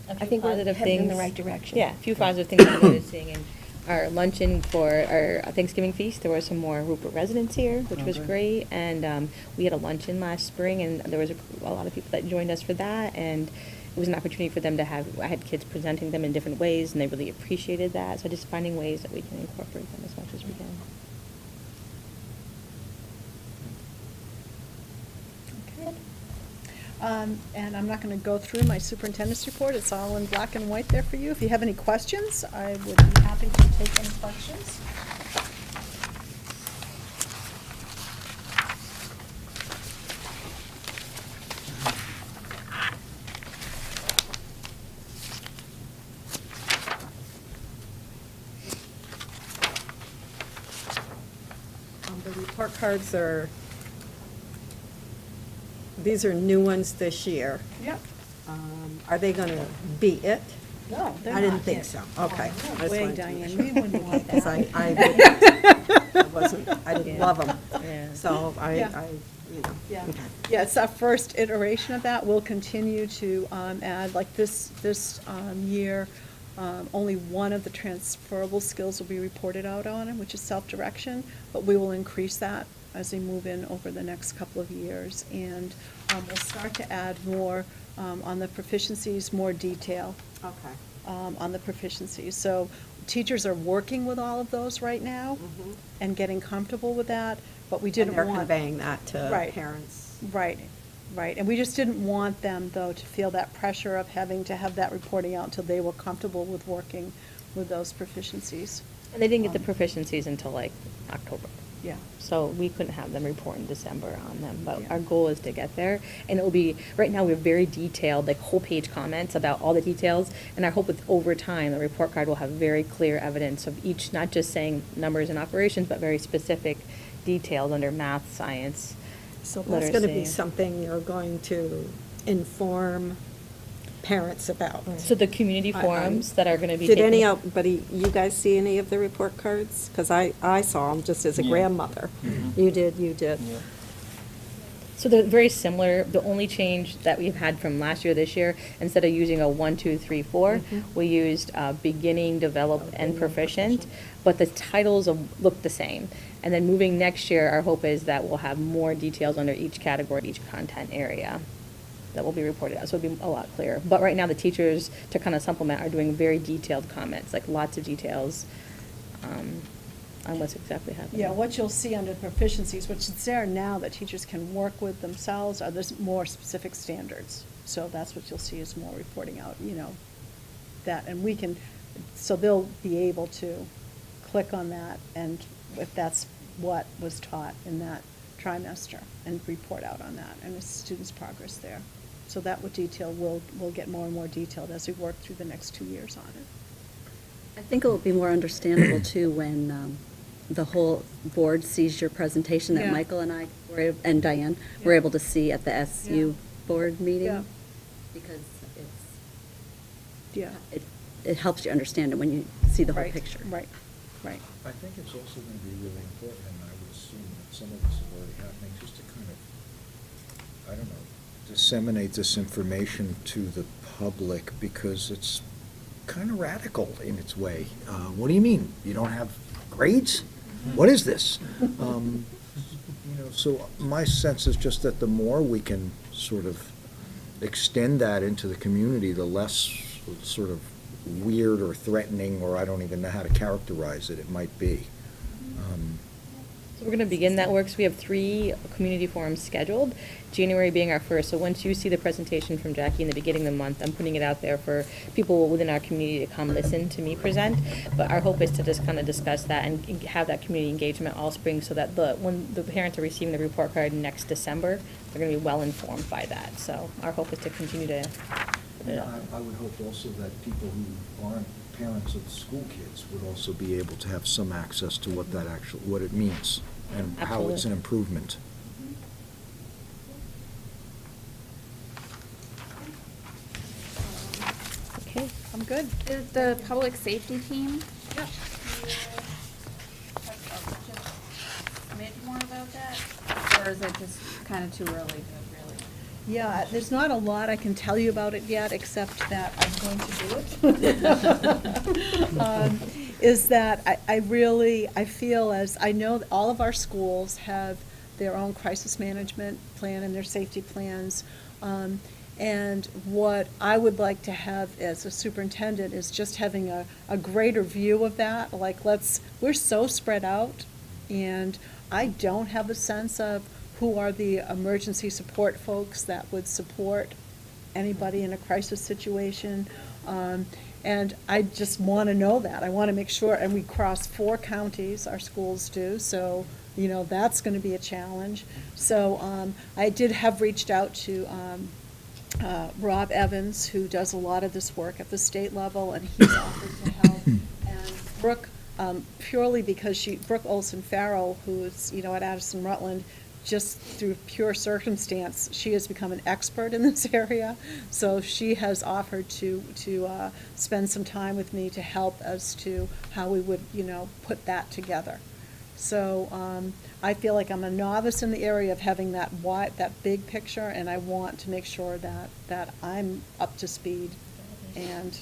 A: I think we're
H: positive
A: headed in the
H: things.
A: right direction.
H: Yeah, a few positive things I'm noticing. In our luncheon for our Thanksgiving feast, there were some more Rupert residents here, which was
D: Okay.
H: great. And we had a luncheon last spring, and there was a lot of people that joined us for that. And it was an opportunity for them to have, I had kids presenting them in different ways, and they really appreciated that. So just finding ways that we can incorporate them as much as we can.
C: Okay. And I'm not going to go through my superintendent's report. It's all in black and white there for you. If you have any questions, I would be happy to take any questions.
G: The report cards are, these are new ones this year.
C: Yep.
G: Are they going to be it?
C: No, they're
G: I didn't
C: not
G: think
C: it.
G: so. Okay.
C: Oh,
G: I
C: no
G: just
C: way,
G: wanted to
C: Diane,
G: make
C: we
G: sure.
C: wouldn't want
G: Because
C: that.
G: I didn't love them.
H: Yeah.
G: So
C: Yeah.
G: you know.
C: Yeah,
G: okay.
C: yeah, it's our first iteration of that. We'll continue to add, like this year, only one of the transferable skills will be reported out on, which is self-direction, but we will increase that as we move in over the next couple of years. And we'll start to add more on the proficiencies, more detail
G: Okay.
C: on the proficiencies. So teachers are working with all of those right now
G: Mhm.
C: and getting comfortable with that, but we
G: And
C: didn't
G: they're
C: want.
G: conveying that to
C: Right.
G: parents.
C: Right, right. And we just didn't want them, though, to feel that pressure of having to have that reporting out until they were comfortable with working with those proficiencies.
H: And they didn't get the proficiencies until like October.
C: Yeah.
H: So we couldn't have them report in December on them, but
C: Yeah.
H: our goal is to get there. And it will be, right now, we have very detailed, like whole page comments about all the details. And our hope is over time, the report card will have very clear evidence of each, not just saying numbers and operations, but very specific details under math, science,
G: So that's going to be
H: literacy.
G: something you're going to inform parents about.
H: So the community
G: I-
H: forums that are going to be.
G: Did
H: taking-
G: anybody, you guys see any of the report cards? Because I saw them just as a
D: Yeah.
G: grandmother.
D: Mhm.
G: You did.
D: Yeah.
H: So they're very similar. The only change that we've had from last year, this year, instead of using a 1, 2, 3, 4,
G: Mhm.
H: we used beginning, develop, and proficient, but the titles look the same. And then moving next year, our hope is that we'll have more details under each category, each content area that will be reported out, so it'll be a lot clearer. But right now, the teachers, to kind of supplement, are doing very detailed comments, like lots of details on what's exactly happening.
C: Yeah, what you'll see under proficiencies, which is there now that teachers can work with themselves, are there's more specific standards. So that's what you'll see is more reporting out, you know, that, and we can, so they'll be able to click on that, and if that's what was taught in that trimester, and report out on that, and the students' progress there. So that would detail, will get more and more detailed as we work through the next 2 years on it.
J: I think it will be more understandable too when the whole board sees your presentation that
C: Yeah.
J: Michael and I and Diane were
C: Yeah.
J: able to see at the SU board meeting.
C: Yeah.
J: Because
C: Yeah.
J: it helps you understand it when you see the whole
C: Right,
J: picture.
C: Right, right.
F: I think it's also going to be really important, and I would assume that some of this is already happening, just to kind of, I don't know, disseminate this information to the public, because it's kind of radical in its way. What do you mean? You don't have grades? What is this? You know, so my sense is just that the more we can sort of extend that into the community, the less sort of weird or threatening, or I don't even know how to characterize it, it might be.
H: So We're going to begin that work. So we have 3 community forums scheduled, January being our first. So once you see the presentation from Jackie in the beginning of the month, I'm putting it out there for people within our community to come listen to me present. But our hope is to just kind of discuss that and have that community engagement all spring so that when the parents are receiving the report card next December, they're going to be well informed by that. So our hope is to continue to.
F: I would hope also that people who aren't parents of school kids would also be able to have some access to what what it means and how it's an improvement.
H: Okay.
C: I'm good.
B: The public safety team?
C: Yep.
B: Smidge more about that? Or is it just kind of too early to really?
C: Yeah, there's not a lot I can tell you about it yet, except that I'm going to do it. Is that I feel as, I know that all of our schools have their own crisis management plan and their safety plans. And what I would like to have as a superintendent is just having a greater view of that. Like, we're so spread out, and I don't have a sense of who are the emergency support folks that would support anybody in a crisis situation. And I just want to know that. I want to make sure, and we cross 4 counties, our schools do, so, that's going to be a challenge. So I did have reached out to Rob Evans, who does a lot of this work at the state level, and he's offered to help. And Brooke, purely because Brooke Olson Farrell, who's, at Addison Rutland, just through pure circumstance, she has become an expert in this area. So she has offered to spend some time with me to help as to how we would, put that together. So I feel like I'm a novice in the area of having that big picture, and I want to make sure that I'm up to speed and,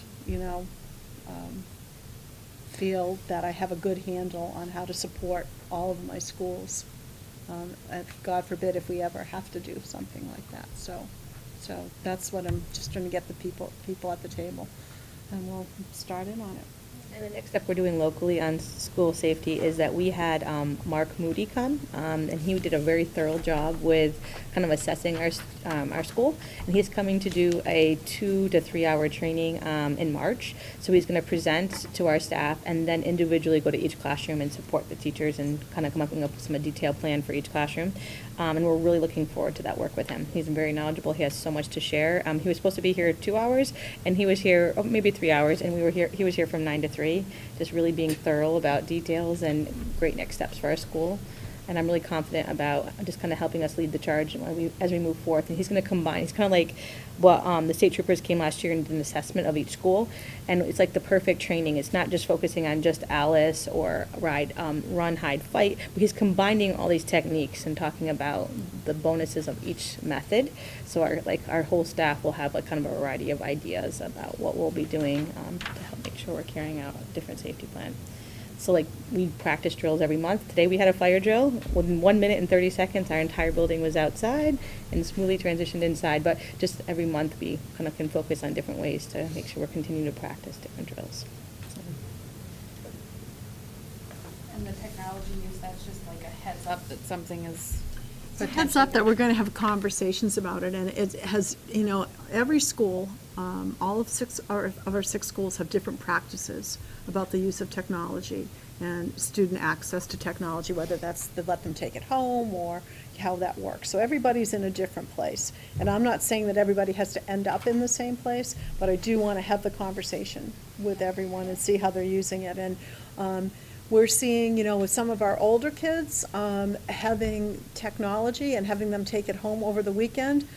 C: feel that I have a good handle on how to support all of my schools. And God forbid if we ever have to do something like that. So that's what I'm just trying to get the people at the table, and we'll start in on it.
H: And the next step we're doing locally on school safety is that we had Mark Moody come, and he did a very thorough job with kind of assessing our school. And he's coming to do a 2 to 3 hour training in March. So he's going to present to our staff and then individually go to each classroom and support the teachers and kind of come up with a detailed plan for each classroom. And we're really looking forward to that work with him. He's very knowledgeable. He has so much to share. He was supposed to be here 2 hours, and he was here maybe 3 hours, and he was here from 9 to 3, just really being thorough about details and great next steps for our school. And I'm really confident about just kind of helping us lead the charge as we move forth. And he's going to combine. He's kind of like what the state troopers came last year and did an assessment of each school. And it's like the perfect training. It's not just focusing on just Alice or run, hide, fight. But he's combining all these techniques and talking about the bonuses of each method. So our whole staff will have kind of a variety of ideas about what we'll be doing to help make sure we're carrying out a different safety plan. So we practice drills every month. Today we had a fire drill. Within 1 minute and 30 seconds, our entire building was outside and smoothly transitioned inside. But just every month we kind of can focus on different ways to make sure we're continuing to practice different drills. So.
B: And the technology use, that's just like a heads up that something is.
C: It's a heads up that we're going to have conversations about it, and it has, every school, all of our 6 schools have different practices about the use of technology and student access to technology, whether that's to let them take it home or how that works. So everybody's in a different place. And I'm not saying that everybody has to end up in the same place, but I do want to have the conversation with everyone and see how they're using it. And we're seeing, with some of our older kids, having technology and having them take it home over the weekend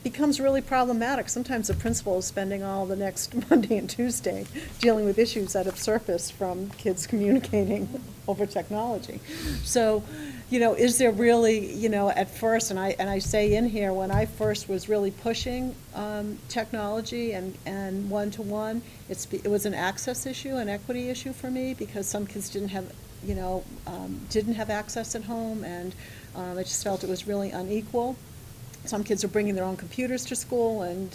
C: becomes really problematic. Sometimes the principal is spending all the next Monday and Tuesday dealing with issues that have surfaced from kids communicating over technology. So, is there really, at first, and I say in here, when I first was really pushing technology and one-to-one, it was an access issue, an equity issue for me, because some kids didn't have access at home, and I just felt it was really unequal. some kids were bringing their own computers to school, and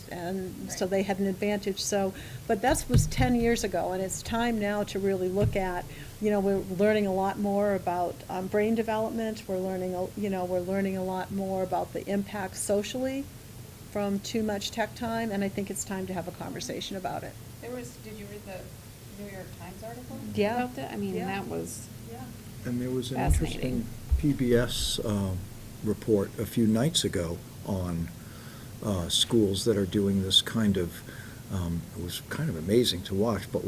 C: so they had an advantage. So, but that was 10 years ago, and it's time now to really look at, we're learning a lot more about brain development. We're learning, we're learning a lot more about the impact socially from too much tech time, and I think it's time to have a conversation about it.
B: Did you read the New York Times article
C: Yeah.
B: about that? I mean,
C: Yeah.
B: that was
F: And there was an
B: fascinating.
F: interesting PBS report a few nights ago on schools that are doing this kind of, it was kind of amazing to watch, but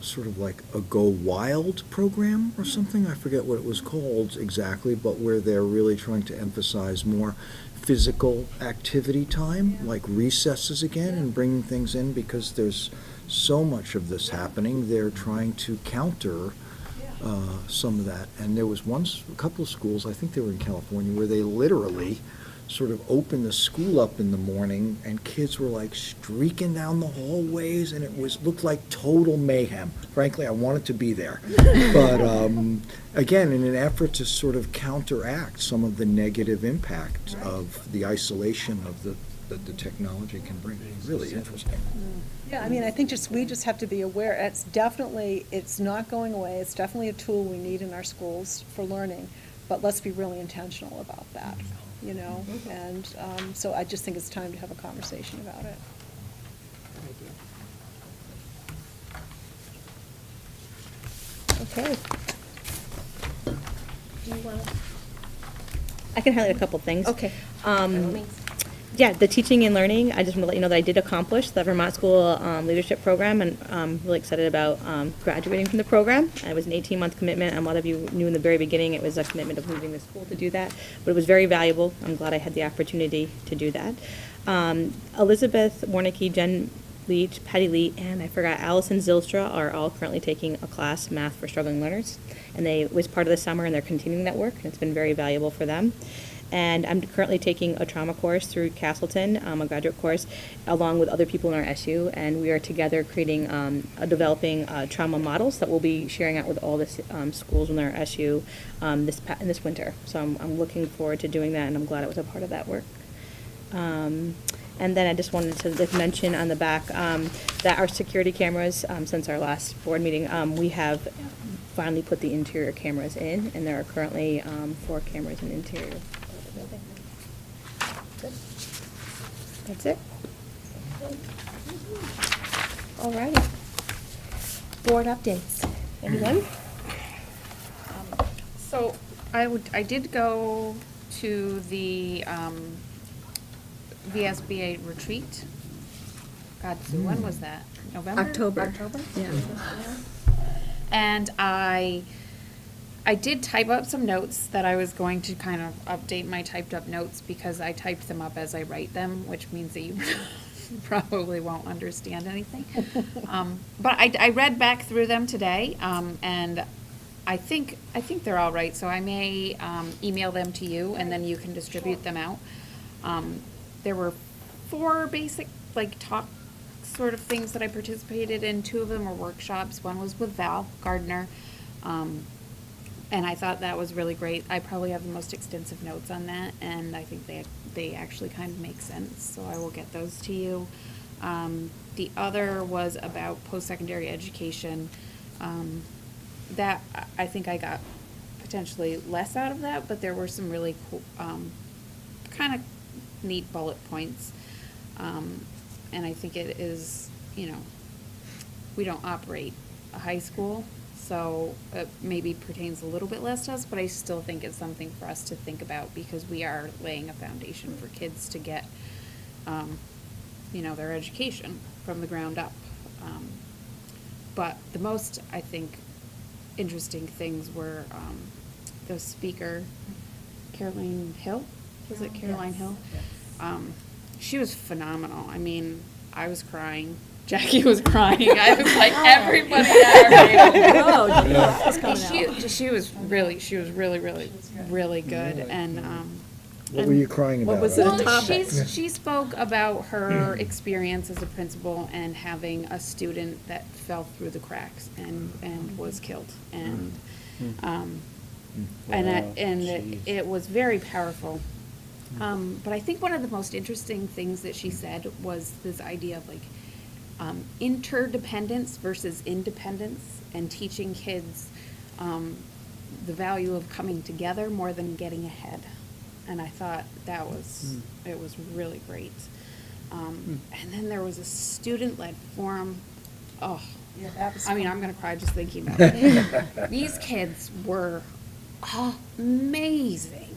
F: sort of like a Go Wild program or something. I forget what it was called exactly, but where they're really trying to emphasize more physical activity time, like recesses again, and bringing things in, because there's so much of this happening. They're trying to counter some of that. And there was a couple of schools, I think they were in California, where they literally sort of opened the school up in the morning, and kids were like streaking down the hallways, and looked like total mayhem. Frankly, I wanted to be there. But again, in an effort to sort of counteract some of the negative impact of the isolation of that the technology can bring. Really interesting.
C: Yeah, I mean, I think we just have to be aware. It's not going away. It's definitely a tool we need in our schools for learning, but let's be really intentional about that, And so I just think it's time to have a conversation about it.
H: Okay. I can highlight a couple things.
A: Okay.
H: Yeah, the teaching and learning, I just want to let you know that I did accomplish the Vermont School Leadership Program, and I'm really excited about graduating from the program. It was an 18-month commitment, and a lot of you knew in the very beginning it was a commitment of leaving the school to do that, but it was very valuable. I'm glad I had the opportunity to do that. Elizabeth Warnicki, Jen Leach, Patty Lee, and I forgot Allison Zilstra are all currently taking a class, Math for Struggling Learners, and it was part of the summer, and they're continuing that work, and it's been very valuable for them. And I'm currently taking a trauma course through Castleton, a graduate course, along with other people in our SU, and we are together creating, developing trauma models that we'll be sharing out with all the schools in our SU this winter. So I'm looking forward to doing that, and I'm glad I was a part of that work. And then I just wanted to mention on the back that our security cameras, since our last board meeting, we have finally put the interior cameras in, and there are currently 4 cameras in interior. Good. That's it. All righty. Board updates. Anyone?
B: So I did go to the VSBA retreat. God, so when was that? November?
J: October. Yeah.
B: And I did type up some notes that I was going to kind of update my typed up notes, because I typed them up as I write them, which means that you probably won't understand anything. But I read back through them today, and I think they're all right, so I may email them to you, and then you can distribute them out. There were 4 basic, talk sort of things that I participated in. 2 of them were workshops. One was with Val Gardner, and I thought that was really great. I probably have the most extensive notes on that, and I think they actually kind of make sense, so I will get those to you. The other was about post-secondary education. That, I think I got potentially less out of that, but there were some really cool, kind of neat bullet points. And I think it is, we don't operate a high school, so it maybe pertains a little bit less to us, but I still think it's something for us to think about, because we are laying a foundation for kids to get, their education from the ground up. But the most, I think, interesting things were the speaker, Caroline Hill. Was it Caroline Hill? She was phenomenal. I mean, I was crying. Jackie was crying. I was like, everybody at our table. She was really, really good. And
F: What were you crying about?
G: What was the
B: well,
G: topic?
B: she spoke about her experience as a principal and having a student that fell through the cracks and was killed. And
D: Wow.
B: it was very powerful But I think one of the most interesting things that she said was this idea of like interdependence versus independence, and teaching kids the value of coming together more than getting ahead. And I thought that was, it was really great. And then there was a student-led forum. Oh,
C: Yeah, that was
B: I mean,
C: fun.
B: I'm gonna cry just thinking about it. These kids were amazing,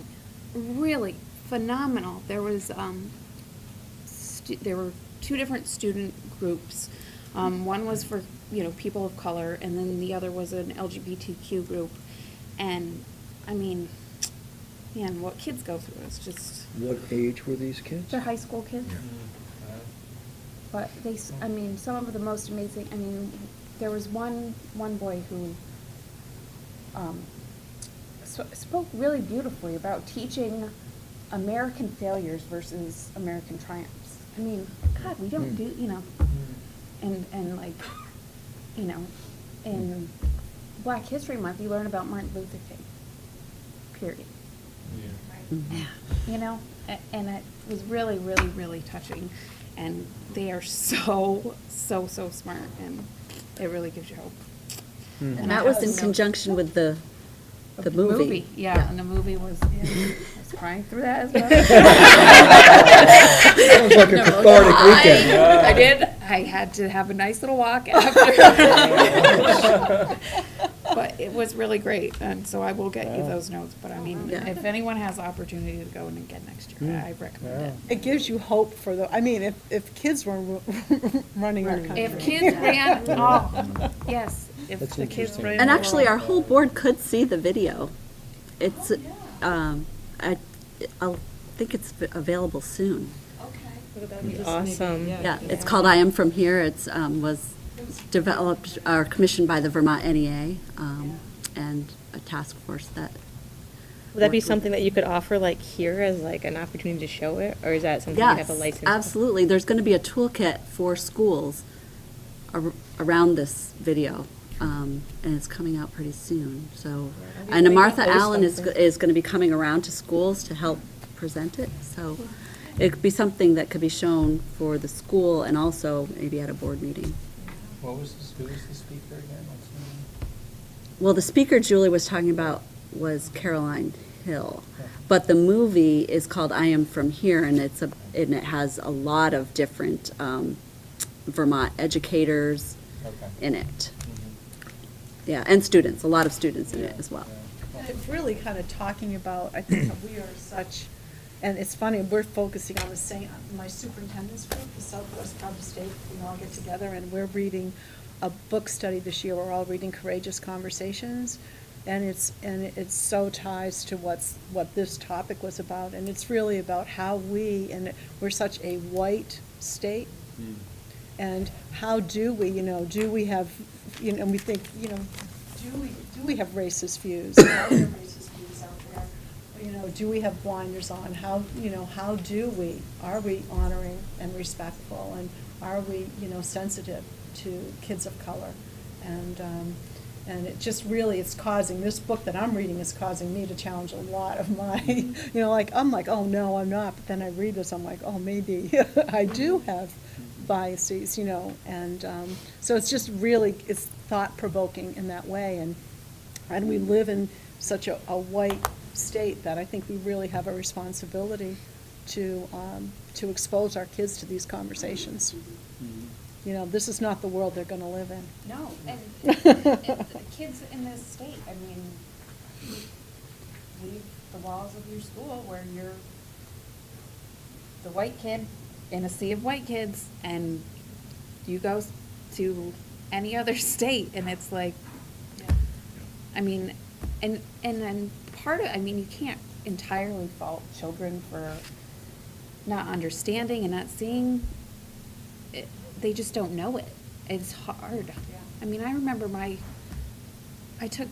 B: really phenomenal. There was, there were two different student groups. One was for, people of color, and then the other was an LGBTQ group. And, I mean, man, what kids go through is just,
F: What age were these kids?
B: they're high school kids. But they, I mean, some of the most amazing, I mean, there was one boy who spoke really beautifully about teaching American failures versus American triumphs. I mean, God, we don't do, and like, in Black History Month, you learn about Martin Luther King, period. And it was really, really, really touching. And they are so smart, and it really gives you hope.
J: And that was in conjunction with the movie.
B: Yeah, and the movie was, I was crying through that as well.
F: Sounds like a cathartic weekend.
B: I did. I had to have a nice little walk after. But it was really great, and so I will get you those notes. But I mean,
J: Yeah.
B: if anyone has the opportunity to go in again next year, I recommend it.
C: It gives you hope for if kids were running our country.
B: If kids ran, yes, if
F: That's
B: the kids
F: interesting.
B: ran.
J: And
B: the
J: actually, our
B: world.
J: whole board could see the video. It's, I think it's available soon.
H: Awesome.
J: Yeah, it's called I Am From Here. It's, was developed or commissioned by the Vermont NEA, and a task force that.
H: Would that be
J: worked with-
H: something that you could offer like here as like an opportunity to show it, or is that something you
J: Yes,
H: have a license?
J: absolutely. There's going to be a toolkit for schools around this video, and it's coming out pretty soon. So, and Martha Allen is going to be coming around to schools to help present it. So, it could be something that could be shown for the school and also maybe at a board meeting.
D: Who was the speaker again? What's her name?
J: Well, the speaker Julie was talking about was Caroline Hill, but the movie is called I Am From Here, and it has a lot of different Vermont educators
D: Okay.
J: in it. Yeah, and students, a lot of students in it as well.
C: And it's really kind of talking about, I think that we are such, and it's funny, we're focusing on the same, my superintendent's group, the Southwest Part of State, we all get together, and we're reading a book study this year. We're all reading Courageous Conversations, and it so ties to what this topic was about, and it's really about how we're such a white state, and how do we have, we think, do we have racist views? Are there racist views out there? Do we have blinders on? How are we honoring and respectful, and are we, sensitive to kids of color? And it just really, it's causing, this book that I'm reading is causing me to challenge a lot of my, I'm like, oh, no, I'm not. But then I read this, I'm like, oh, maybe I do have biases, and so it's just really, it's thought-provoking in that way. And we live in such a white state that I think we really have a responsibility to expose our kids to these conversations. This is not the world they're going to live in.
B: No, and the kids in this state, I mean, leave the walls of your school where you're the white kid in a sea of white kids, and you go to any other state, and it's like, I mean, and then part of, I mean, you can't entirely fault children for not understanding and not seeing it. They just don't know it. It's hard. I mean, I remember I took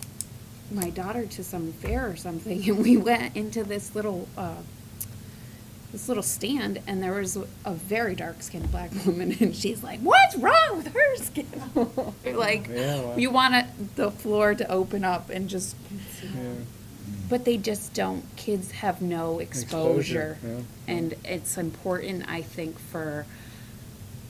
B: my daughter to some fair or something, and we went into this little stand, and there was a very dark-skinned black woman, and she's like, "What's wrong with her skin?" Like,
D: Yeah, well.
B: you want the floor to open up and just, but they just don't, kids have no exposure.
D: yeah.
B: And it's important, I think, for,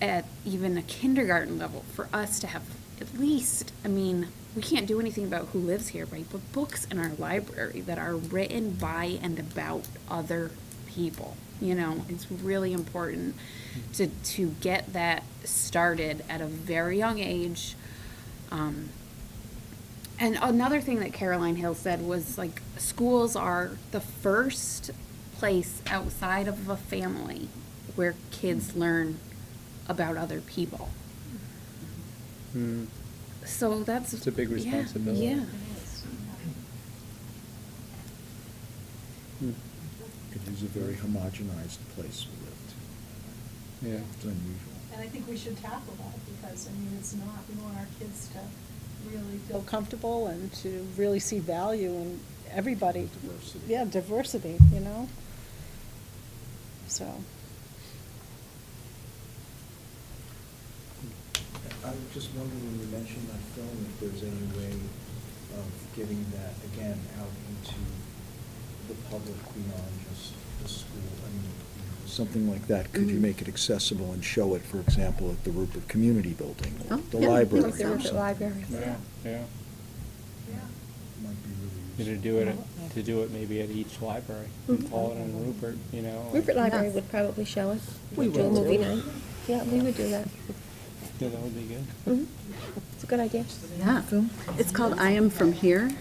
B: at even a kindergarten level, for us to have at least, I mean, we can't do anything about who lives here, right? But books in our library that are written by and about other people, you know, it's really important to get that started at a very young age. And another thing that Caroline Hill said was, like, schools are the first place outside of a family where kids learn about other people.
D: Mm.
B: So that's.
D: It's a big
B: yeah,
D: responsibility.
B: Yeah.
D: Hmm.
F: It is a very homogenized place we live in.
D: Yeah.
F: It's unusual.
C: And I think we should tackle that, because, I mean, it's not, we want our kids to really feel comfortable and to really see value in everybody.
F: Diversity.
C: Yeah, diversity, you know? So.
F: I was just wondering, when you mentioned that film, if there's any way of getting that, again, out into the public beyond just the school? I mean, something like that, could you make it accessible and show it, for example, at the Rupert Community Building, or
J: Oh,
F: the
J: yeah,
F: library,
J: like the
F: or
J: Rupert
F: something?
H: Library.
D: Yeah, yeah.
F: Might be really
D: To
F: useful.
D: do it maybe at each library, call it in Rupert, you know.
H: Rupert Library
J: Yes.
H: would probably show us.
J: We
H: Do a
J: will,
H: movie
J: too.
H: night. Yeah, we would do that.
D: Yeah, that would be good.
H: Mhm. It's a good idea.
J: Yeah. It's called I Am From Here.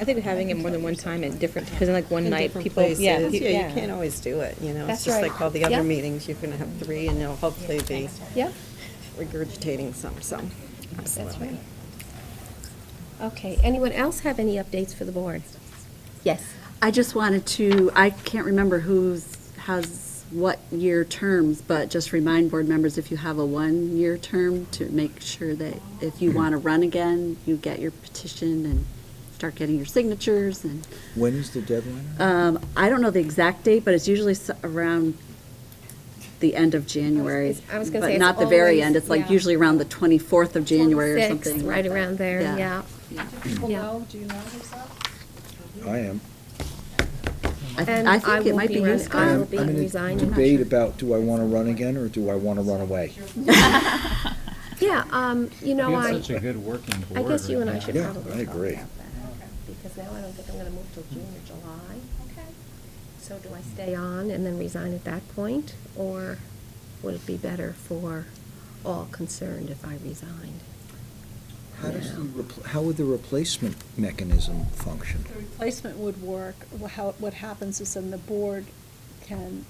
H: I think having it more than one time at different, because like one
G: In
H: night,
G: different
H: people,
G: places.
H: yeah.
G: Yeah, you can't always do it, you know?
H: That's
G: It's just
H: right.
G: like all the
H: Yeah.
G: other meetings, you're gonna have 3, and you'll hopefully be
H: Yeah,
G: regurgitating some, so.
H: that's
G: absolutely.
H: right. Okay, anyone else have any updates for the board? Yes.
J: I just wanted to, I can't remember has what year terms, but just remind board members, if you have a 1-year term, to make sure that if you want to run again, you get your petition and start getting your signatures. And
F: When is the deadline?
J: I don't know the exact date, but it's usually around the end of January.
H: I was gonna say
J: But
H: it's
J: not the very
H: always-
J: end. It's like
H: yeah.
J: usually around the 24th of January or
H: 26th,
J: something.
H: right
J: like that.
H: around there, yeah.
C: People
H: Yeah.
C: know, do you know who's up?
F: I am.
H: And
J: I think it
H: will
J: might be
H: run-
J: you,
H: I
J: Scott.
H: will be
F: I'm in a
H: resigning.
F: debate about, do I want to run again, or do I want to run away?
H: Yeah, you know,
D: We have
H: I
D: such a good working
H: I
D: board
H: guess you
D: right
H: and I
D: now.
H: should
F: Yeah,
H: probably
F: I
H: talk
F: agree.
H: about that. Because now I don't think I'm gonna move till June or July.
C: Okay.
H: So do I stay on and then resign at that point? Or would it be better for all concerned if I resigned?
F: How would the replacement mechanism function?
C: The replacement would work, what happens is then the board can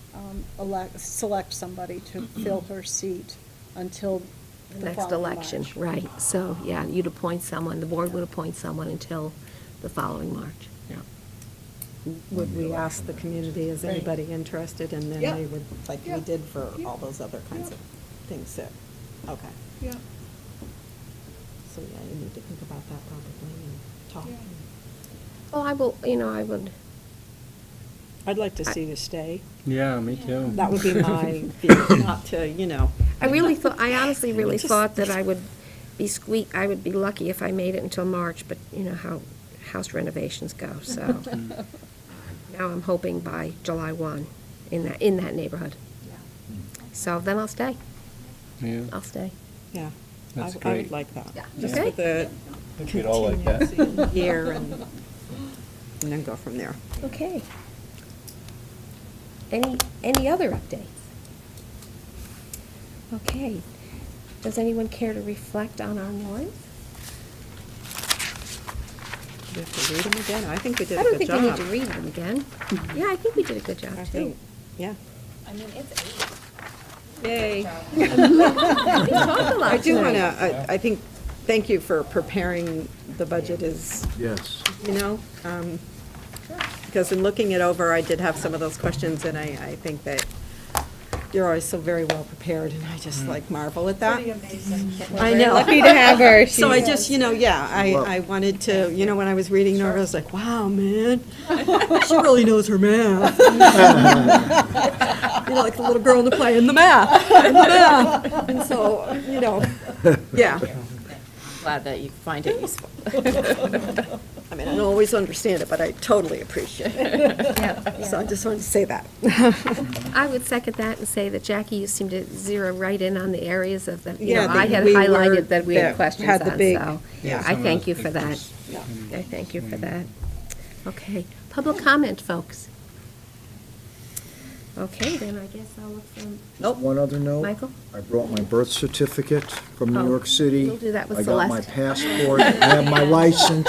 C: select somebody to fill her seat until the
H: Next
C: following
H: election,
C: March.
H: right. So, yeah, you'd appoint someone, the board would appoint someone until the following March.
D: Yeah.
G: Would we ask the community, is
C: Right.
G: anybody interested, and then
C: Yeah.
G: they would, like we
C: Yeah.
G: did for
C: Yeah.
G: all those other kinds
C: Yeah.
G: of things that, okay.
C: Yeah.
G: So, yeah, you need to think about that probably and talk.
C: Yeah.
H: Well, I will, I would,
G: I'd like to see you stay.
D: Yeah, me too.
G: That would be my view, not to,
H: I honestly really
G: Just-
H: thought that I would I would be lucky if I made it until March, but you know how house renovations go, so. Now I'm hoping by July 1, in that neighborhood. So then I'll stay.
D: Yeah,
H: I'll stay.
G: yeah.
D: That's
G: I
D: great.
G: would like that.
J: Yeah.
G: Just
H: Okay.
G: with the
D: I think we'd all like that.
G: continuous year and then go from there.
H: Okay. Any other updates? Okay. Does anyone care to reflect on our warrants?
G: Do we have to read them again? I think we did
H: I
G: a
H: don't
G: good
H: think
G: job.
H: we need to read them again. Yeah, I think we did a good job,
G: I
H: too.
G: think, yeah.
I: I mean, it's 8.
H: Yay.
G: I do want to, I think, thank you for preparing the budget as,
F: Yes.
G: because in looking it over, I did have some of those questions, and I think that you're always so very well prepared, and I just like marvel at that.
C: Pretty amazing.
G: I know.
H: Lucky to have her.
G: So I
H: She's-
G: just, I wanted to, when I was reading over, I was like, wow, man, she really knows her math. Like the little girl in the play, in the math. And so, yeah.
E: Glad that you find it useful.
C: I mean, I don't always understand it, but I totally appreciate it. So I just wanted to say that.
A: I would second that and say that, Jackie, you seem to zero right in on the areas of the,
C: Yeah,
A: I
C: that
A: had
C: we were-
A: highlighted that we
C: that
A: had questions
C: had the
A: on,
C: big-
A: so
D: Yeah,
A: I
D: some of
A: thank
D: those
A: you for that.
D: pictures.
A: I thank you for that. Okay, public comment, folks. Okay, then I guess I'll look for,
F: Just one other note.
A: Michael?
F: I brought my birth certificate from New
A: Oh,
F: York City.
A: we'll do that with
F: I got my
A: Celeste.
F: passport, I have my license,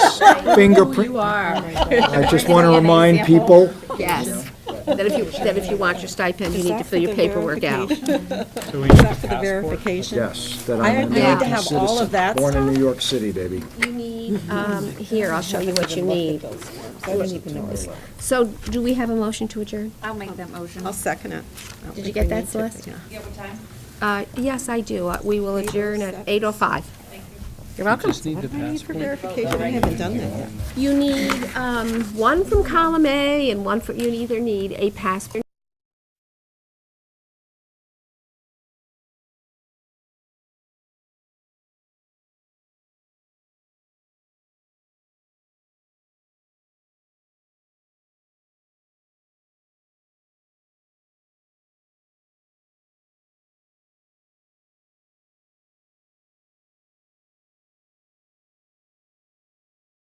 F: fingerprint.
E: are.
F: I just want to remind people,
A: Yes, that if you want your stipend, you
G: Is
A: need
G: that
A: to
G: for
A: fill your
G: the
A: paperwork out.
G: verification?
D: So we
G: Is
D: need
G: that for the
D: passport?
G: verification?
F: yes, that
G: I
F: I'm an
G: need to
F: American
G: have all
F: citizen,
G: of that
F: born in
G: stuff?
F: New York City, baby.
A: You need, here, I'll show you what you need.
G: I didn't even know this.
A: So, do we have a motion to adjourn?
I: I'll make that motion.
G: I'll second it. I don't
A: Did you
G: think
A: get
G: we
A: that,
G: need to,
A: Celeste?
G: yeah.
I: Yeah, what time?
A: Yes, I do. We will adjourn at 8:05. You're welcome.
D: Just need the
G: What do I need for
D: passport.
G: verification? I haven't done that yet.
A: You need one from column A and one for, you either need a passport